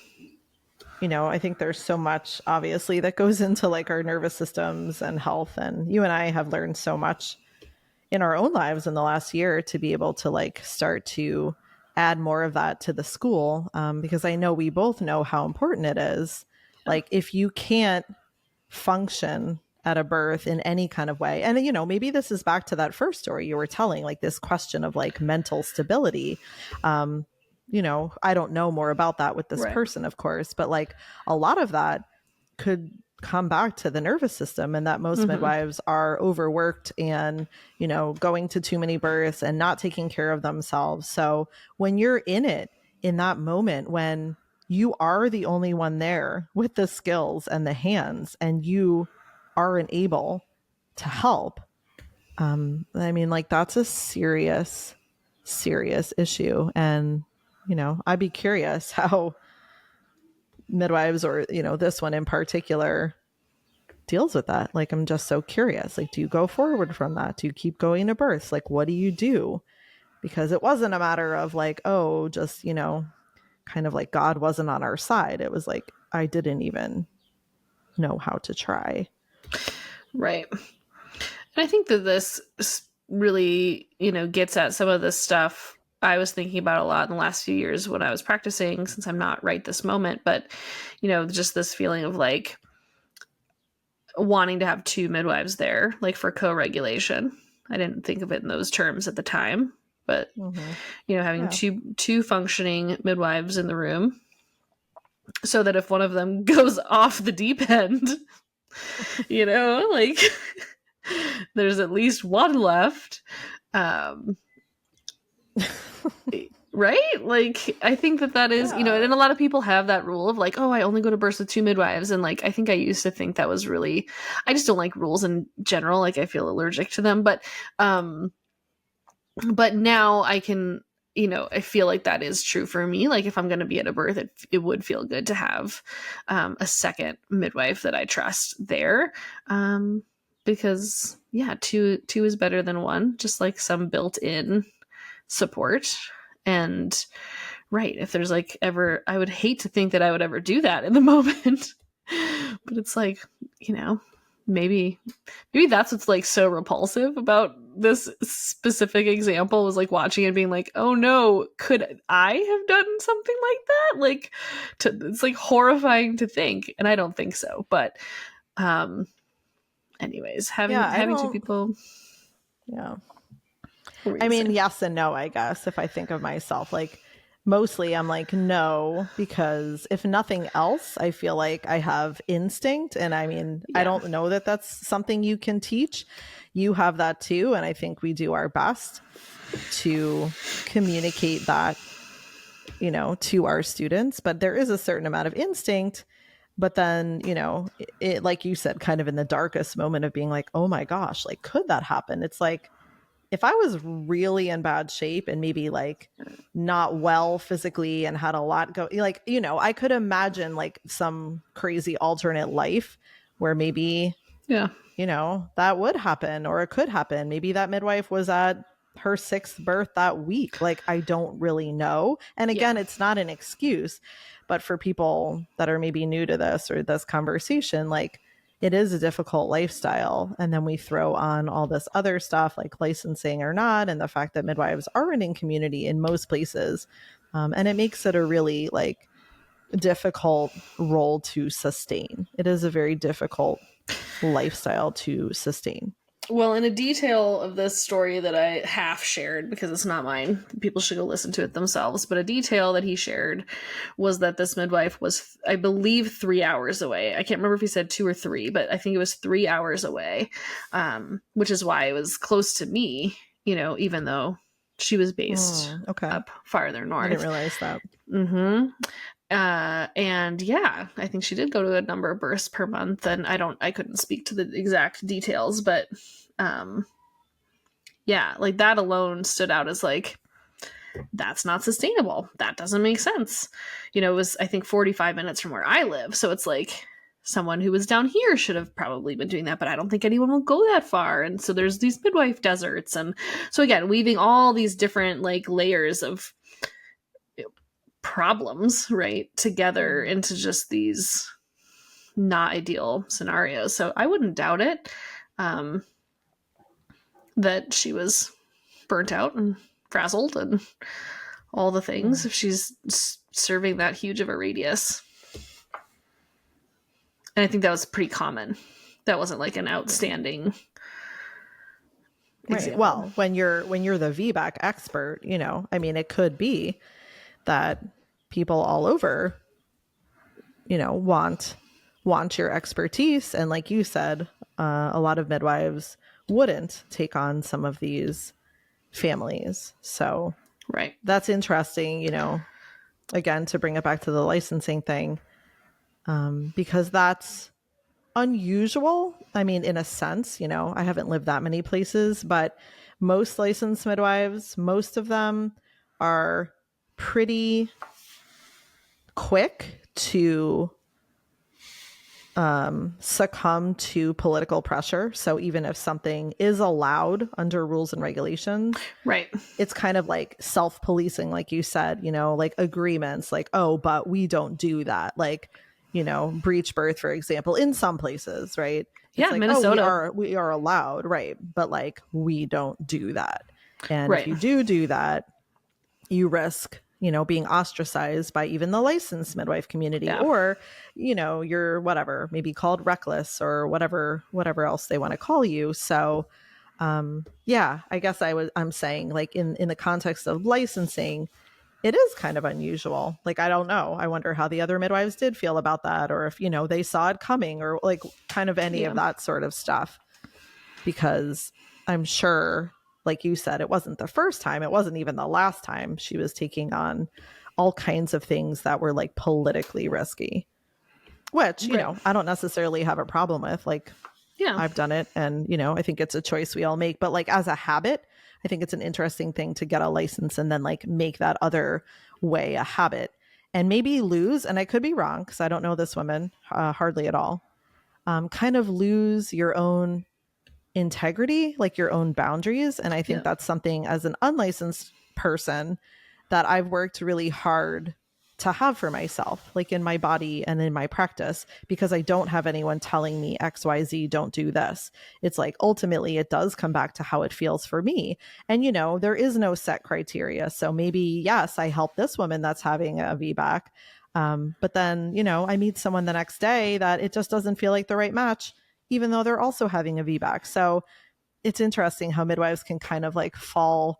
I think there's so much, obviously, that goes into like our nervous systems and health. And you and I have learned so much in our own lives in the last year to be able to like start to add more of that to the school, because I know we both know how important it is. Like if you can't function at a birth in any kind of way, and maybe this is back to that first story you were telling, like this question of like mental stability. I don't know more about that with this person, of course, but like a lot of that could come back to the nervous system, and that most midwives are overworked and, going to too many births and not taking care of themselves. So when you're in it, in that moment, when you are the only one there with the skills and the hands and you aren't able to help, like that's a serious issue. And, I'd be curious how midwives or, this one in particular deals with that. Like, I'm just so curious. Like, do you go forward from that? Do you keep going to births? Like, what do you do? Because it wasn't a matter of like, oh, just, kind of like God wasn't on our side. It was like, I didn't even know how to try. Right. And I think that this really, gets at some of this stuff I was thinking about a lot in the last few years when I was practicing, since I'm not right this moment, but, just this feeling of like wanting to have two midwives there, like for co-regulation. I didn't think of it in those terms at the time, but, having two functioning midwives in the room so that if one of them goes off the deep end, like there's at least one left. Right? Like, I think that is, and a lot of people have that rule of like, oh, I only go to births with two midwives. And like, I think I used to think that was really, I just don't like rules in general. Like I feel allergic to them, but now I can, I feel like that is true for me. Like if I'm going to be at a birth, it would feel good to have a second midwife that I trust there. Because two is better than one, just like some built-in support. And right, if there's like ever, I would hate to think that I would ever do that in the moment, but it's like, maybe that's what's like so repulsive about this specific example, was like watching it being like, oh no, could I have done something like that? Like it's like horrifying to think, and I don't think so, but anyways, having two people. Yeah. I mean, yes and no, I guess, if I think of myself. Like, mostly I'm like, no, because if nothing else, I feel like I have instinct. And I mean, I don't know that that's something you can teach. You have that too. And I think we do our best to communicate that, to our students. But there is a certain amount of instinct. But then, it, like you said, kind of in the darkest moment of being like, oh my gosh, like, could that happen? It's like, if I was really in bad shape and maybe like not well physically and had a lot go, like, I could imagine like some crazy alternate life where maybe, that would happen, or it could happen. Maybe that midwife was at her 6th birth that week. Like, I don't really know. And again, it's not an excuse, but for people that are maybe new to this or this conversation, like, it is a difficult lifestyle. And then we throw on all this other stuff like licensing or not, and the fact that midwives aren't in community in most places. And it makes it a really like difficult role to sustain. It is a very difficult lifestyle to sustain. Well, in a detail of this story that I half shared, because it's not mine, people should go listen to it themselves, but a detail that he shared was that this midwife was, I believe, 3 hours away. I can't remember if he said 2 or 3, but I think it was 3 hours away, which is why it was close to me, even though She was based Okay. up farther north. I didn't realize that. And yeah, I think she did go to a number of births per month, and I couldn't speak to the exact details, but yeah, like that alone stood out as like, that's not sustainable. That doesn't make sense. You know, it was, I think, 45 minutes from where I live. So it's like someone who was down here should have probably been doing that, but I don't think anyone will go that far. And so there's these midwife deserts. And so again, weaving all these different like layers of problems, right, together into just these not ideal scenarios. So I wouldn't doubt it that she was burnt out and frazzled and all the things if she's serving that huge of a radius. And I think that was pretty common. That wasn't like an outstanding example. Well, when you're the VBAC expert, you know, I mean, it could be that people all over, you know, want your expertise, and like you said, a lot of midwives wouldn't take on some of these families. So right, that's interesting, you know, again, to bring it back to the licensing thing, because that's unusual. I mean, in a sense, you know, I haven't lived that many places, but most licensed midwives, most of them are pretty quick to succumb to political pressure. So even if something is allowed under rules and regulations, right, it's kind of like self-policing, like you said, you know, like agreements, like, oh, but we don't do that. Like, you know, breech birth, for example, in some places, right? It's yeah, like, Minnesota, oh, we are allowed, right? But like, we don't do that. And right. if you do that, you risk, you know, being ostracized by even the licensed midwife community, or, you know, you're whatever, maybe called reckless or whatever else they want to call you. So, yeah, I guess I'm saying, like, in the context of licensing, it is kind of unusual. Like, I don't know. I wonder how the other midwives did feel about that, or if, you know, they saw it coming, or like kind of any of that sort of stuff, because I'm sure, like you said, it wasn't the first time. It wasn't even the last time she was taking on all kinds of things that were like politically risky, which, you know, I don't necessarily have a problem with. Like, yeah, I've done it. And, you know, I think it's a choice we all make. But like, as a habit, I think it's an interesting thing to get a license and then like make that other way a habit, and maybe lose, and I could be wrong because I don't know this woman hardly at all, kind of lose your own integrity, like your own boundaries. And I think that's something, as an unlicensed person, that I've worked really hard to have for myself, like in my body and in my practice, because I don't have anyone telling me XYZ, don't do this. It's like, ultimately it does come back to how it feels for me. And, you know, there is no set criteria. So maybe, yes, I help this woman that's having a VBAC. But then, you know, I meet someone the next day that it just doesn't feel like the right match, even though they're also having a VBAC. So it's interesting how midwives can kind of like fall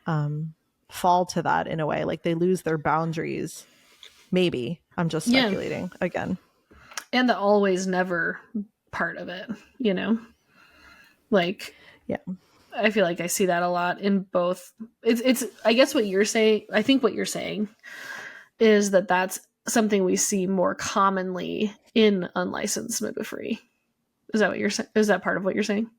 to that in a way, like they lose their boundaries. Maybe I'm just speculating again. And the always never part of it, you know, like, yeah, I feel like I see that a lot in both. It's I guess what you're saying, I think what you're saying is that that's something we see more commonly in unlicensed midwifery. Is that what you're saying? Is that part of what you're saying?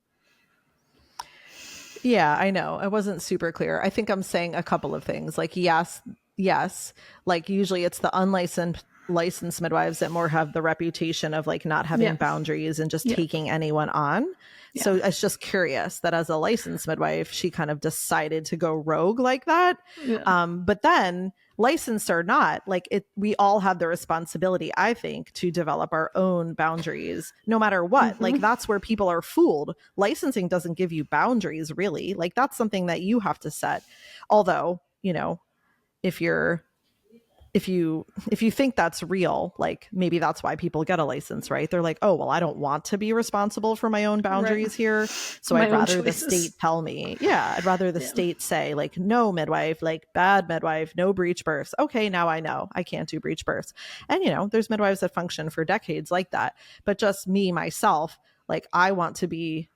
Yeah, I know. I wasn't super clear. I think I'm saying a couple of things. Like, yes. Like, usually it's the licensed midwives that more have the reputation of like not having boundaries and just taking anyone on. Yeah. So it's just curious that as a licensed midwife, she kind of decided to go rogue like that. Yeah. But then, licensed or not, like we all have the responsibility, I think, to develop our own boundaries no matter what. Like, that's where people are fooled. Licensing doesn't give you boundaries, really. Like, that's something that you have to set. Although, you know, if you think that's real, like maybe that's why people get a license, right? They're like, oh, well, I don't want to be responsible for my own boundaries here. So I'd rather the state tell me. Yeah. I'd rather the state say like, no midwife, like bad midwife, no breech births. Okay. Now I know I can't do breech births. And, you know, there's midwives that function for decades like that. But just me, myself, like I want to be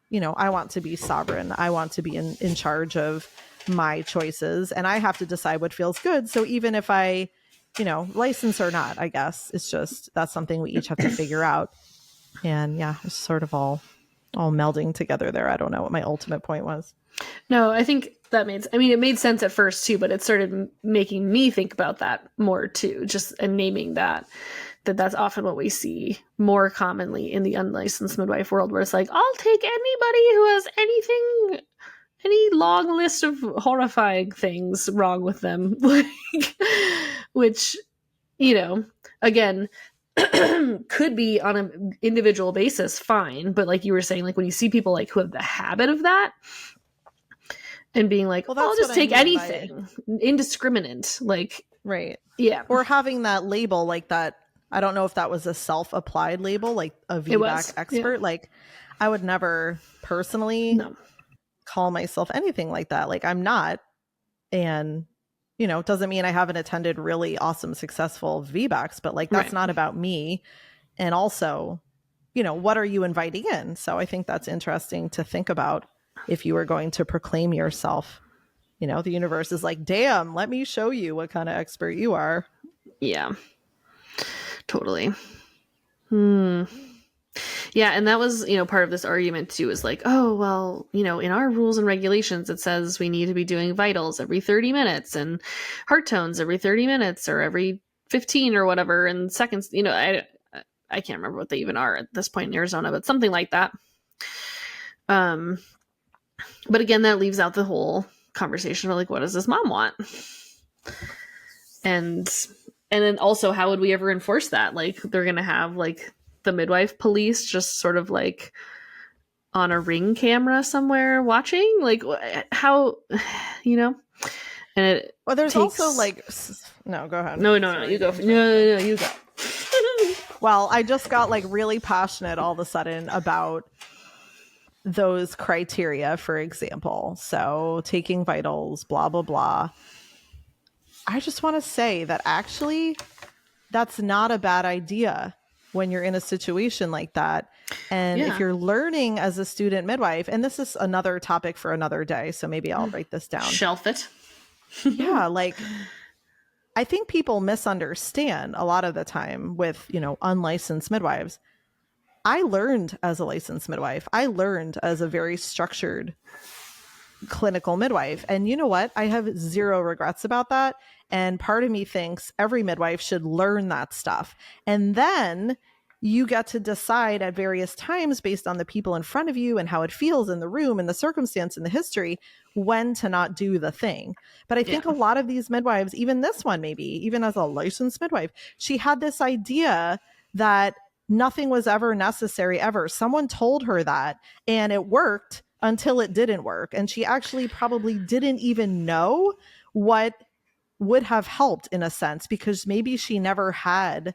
sovereign. I want to be in charge of my choices and I have to decide what feels good. So even if I, license or not, I guess it's just, that's something we each have to figure out. And yeah, it's sort of all melding together there. I don't know what my ultimate point was. No, I think it made sense at first too, but it started making me think about that more too, just and naming that's often what we see more commonly in the unlicensed midwife world, where it's like, I'll take anybody who has any long list of horrifying things wrong with them. Which, again, could be on an individual basis fine, but like you were saying, like when you see people like who have the habit of that and being like, well, I'll just take anything, indiscriminate, like, right, yeah, or having that label like that. I don't know if that was a self-applied label, like a VBAC expert. Yeah. Like, I would never personally call myself anything like that. Like, I'm not, and it doesn't mean I haven't attended really awesome, successful VBACs, but like, that's not about me. And also, what are you inviting in? So I think that's interesting to think about if you were going to proclaim yourself. The universe is like, damn, let me show you what kind of expert you are. Yeah, totally. Yeah, and that was, part of this argument too, is like, oh, well, in our rules and regulations, it says we need to be doing vitals every 30 minutes and heart tones every 30 minutes or every 15 or whatever, and seconds, I can't remember what they even are at this point in Arizona, but something like that. But again, that leaves out the whole conversation of like, what does this mom want? And then also, how would we ever enforce that? Like, they're going to have like the midwife police just sort of like on a Ring camera somewhere watching, like, how, and it there's also like, no, go ahead. No, you go. No, you go. Well, I just got like really passionate all of a sudden about those criteria, for example. So taking vitals, blah, blah, blah. I just want to say that actually that's not a bad idea when you're in a situation like that. And if you're learning as a student midwife, and this is another topic for another day, so maybe I'll write this down. Shelf it. Yeah, like I think people misunderstand a lot of the time with, unlicensed midwives. I learned as a licensed midwife. I learned as a very structured clinical midwife. And you know what? I have zero regrets about that. And part of me thinks every midwife should learn that stuff. And then you get to decide at various times based on the people in front of you and how it feels in the room and the circumstance and the history when to not do the thing. But I think a lot of these midwives, even this one, maybe even as a licensed midwife, she had this idea that nothing was ever necessary ever. Someone told her that, and it worked until it didn't work. And she actually probably didn't even know what would have helped in a sense, because maybe she never had,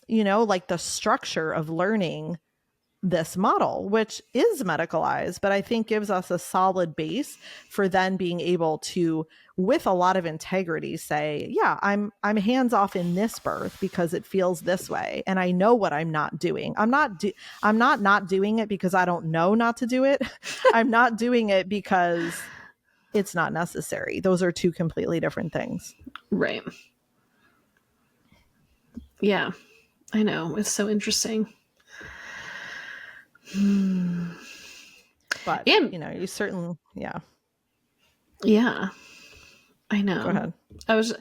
like the structure of learning this model, which is medicalized, but I think gives us a solid base for then being able to, with a lot of integrity, say, yeah, I'm hands off in this birth because it feels this way. And I know what I'm not doing. I'm not doing it because I don't know not to do it. I'm not doing it because it's not necessary. Those are two completely different things. Right. Yeah, I know. It's so interesting. But you certainly, yeah, I know. Go ahead. I was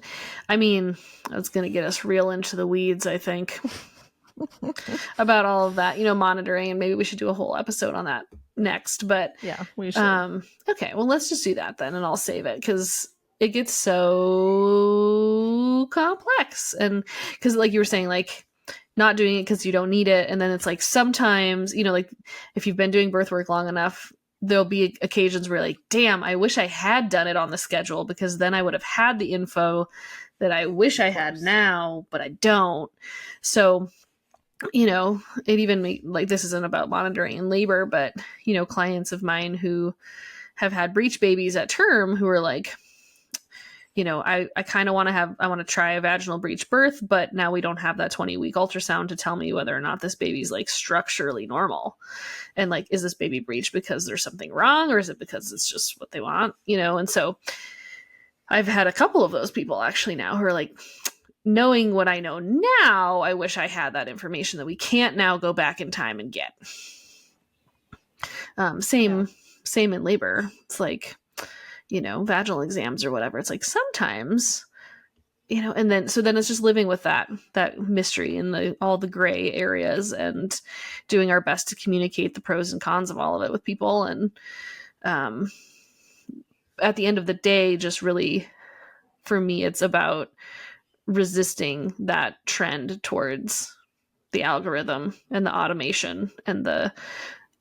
gonna get us real into the weeds, I think, about all of that, monitoring, and maybe we should do a whole episode on that next. But yeah, we should. Okay, well, let's just do that then, and I'll save it because it gets so complex, and because like you were saying, like, not doing it because you don't need it. And then it's like sometimes, like if you've been doing birth work long enough, there'll be occasions where like, damn, I wish I had done it on the schedule because then I would have had the info that I wish I had now, but I don't. So, it even like, this isn't about monitoring in labor, but, clients of mine who have had breech babies at term who are like, I kind of want to try a vaginal breech birth, but now we don't have that 20-week ultrasound to tell me whether or not this baby's like structurally normal. And like, is this baby breech because there's something wrong, or is it because it's just what they want, And so I've had a couple of those people actually now who are like, knowing what I know now, I wish I had that information that we can't now go back in time and get. Same in labor. It's like, vaginal exams or whatever. It's like sometimes, and then it's just living with that mystery and all the gray areas and doing our best to communicate the pros and cons of all of it with people. And at the end of the day, just really, for me, it's about resisting that trend towards the algorithm and the automation and the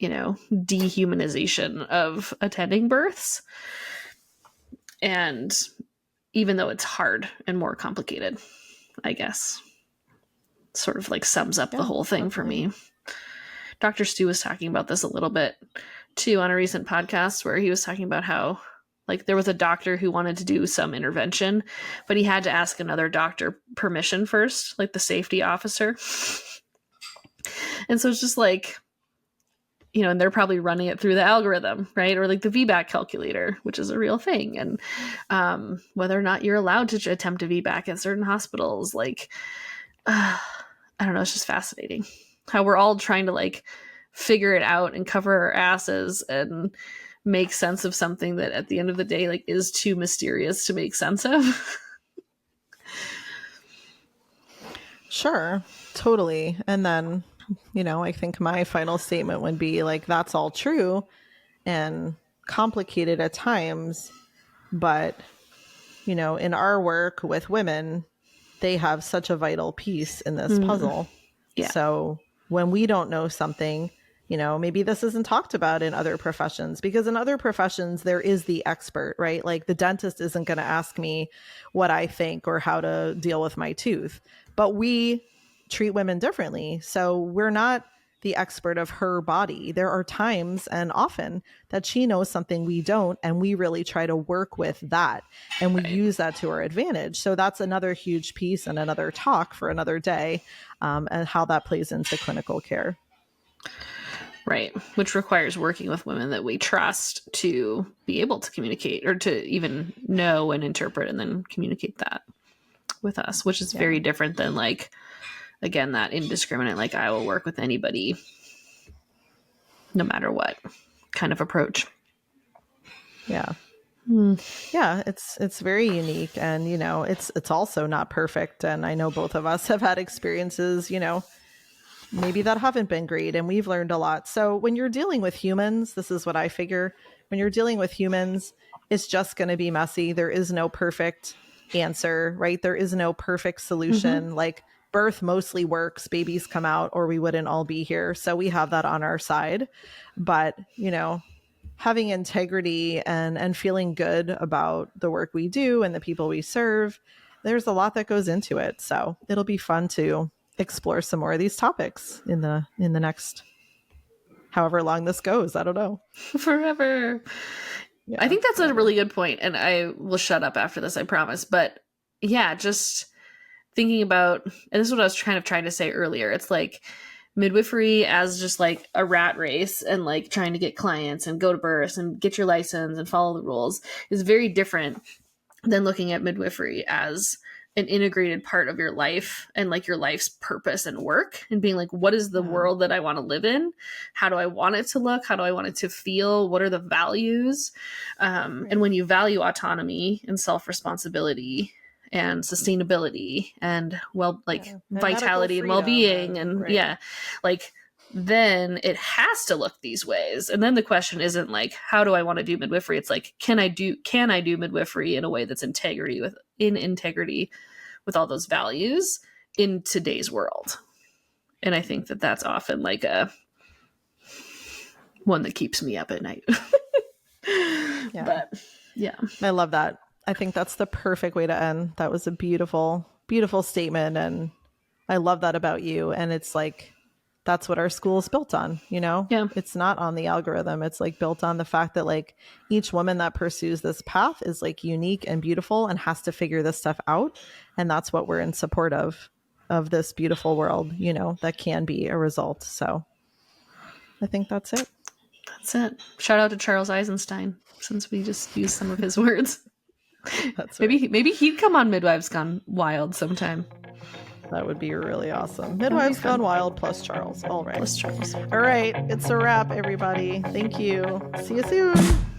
dehumanization of attending births. And even though it's hard and more complicated, I guess, sort of like sums up the whole thing for me. Dr. Stu was talking about this a little bit too on a recent podcast, where he was talking about how like there was a doctor who wanted to do some intervention, but he had to ask another doctor permission first, like the safety officer. And so it's just like, and they're probably running it through the algorithm, right? Or like the VBAC calculator, which is a real thing. And whether or not you're allowed to attempt a VBAC at certain hospitals, like, I don't know, it's just fascinating how we're all trying to like figure it out and cover our asses and make sense of something that at the end of the day, like, is too mysterious to make sense of. Sure, totally. And then, I think my final statement would be like, that's all true and complicated at times. But, in our work with women, they have such a vital piece in this puzzle. Yeah. So when we don't know something, maybe this isn't talked about in other professions, because in other professions, there is the expert, right? Like the dentist isn't going to ask me what I think or how to deal with my tooth, but we treat women differently. So we're not the expert of her body. There are times and often that she knows something we don't, and we really try to work with that. And we use that to our advantage. So that's another huge piece and another talk for another day, and how that plays into clinical care. Right. Which requires working with women that we trust to be able to communicate, or to even know and interpret and then communicate that with us, which is very different than like, again, that indiscriminate, like I will work with anybody no matter what kind of approach. Yeah. Yeah, it's very unique, and it's also not perfect. And I know both of us have had experiences, maybe that haven't been great, and we've learned a lot. So when you're dealing with humans, this is what I figure. When you're dealing with humans, it's just going to be messy. There is no perfect answer, right? There is no perfect solution. Like birth mostly works, babies come out, or we wouldn't all be here. So we have that on our side. But, having integrity and feeling good about the work we do and the people we serve, there's a lot that goes into it. So it'll be fun to explore some more of these topics in the next however long this goes. I don't know. Forever. Yeah, I think that's a really good point, and I will shut up after this, I promise. But yeah, just thinking about, and this is what I was trying to say earlier, it's like midwifery as just like a rat race and like trying to get clients and go to births and get your license and follow the rules is very different than looking at midwifery as an integrated part of your life and like your life's purpose and work, and being like, what is the world that I want to live in? How do I want it to look? How do I want it to feel? What are the values? And when you value autonomy and self-responsibility and sustainability and vitality and well-being and like, then it has to look these ways. And then the question isn't like, how do I want to do midwifery? It's like, can I do midwifery in a way that's in integrity with all those values in today's world? And I think that that's often like a one that keeps me up at night. But yeah, I love that. I think that's the perfect way to end. That was a beautiful, beautiful statement. And I love that about you. And it's like, that's what our school is built on, you know? Yeah. It's not on the algorithm. It's like built on the fact that like each woman that pursues this path is like unique and beautiful and has to figure this stuff out. And that's what we're in support of this beautiful world, you know, that can be a result. So I think that's it. That's it. Shout out to Charles Eisenstein, since we just used some of his words. That's maybe right. maybe he'd come on Midwives Gone Wild sometime. That would be really awesome. Midwives Gone Wild plus Charles. All right. Plus Charles. All right. It's a wrap, everybody. Thank you. See you soon.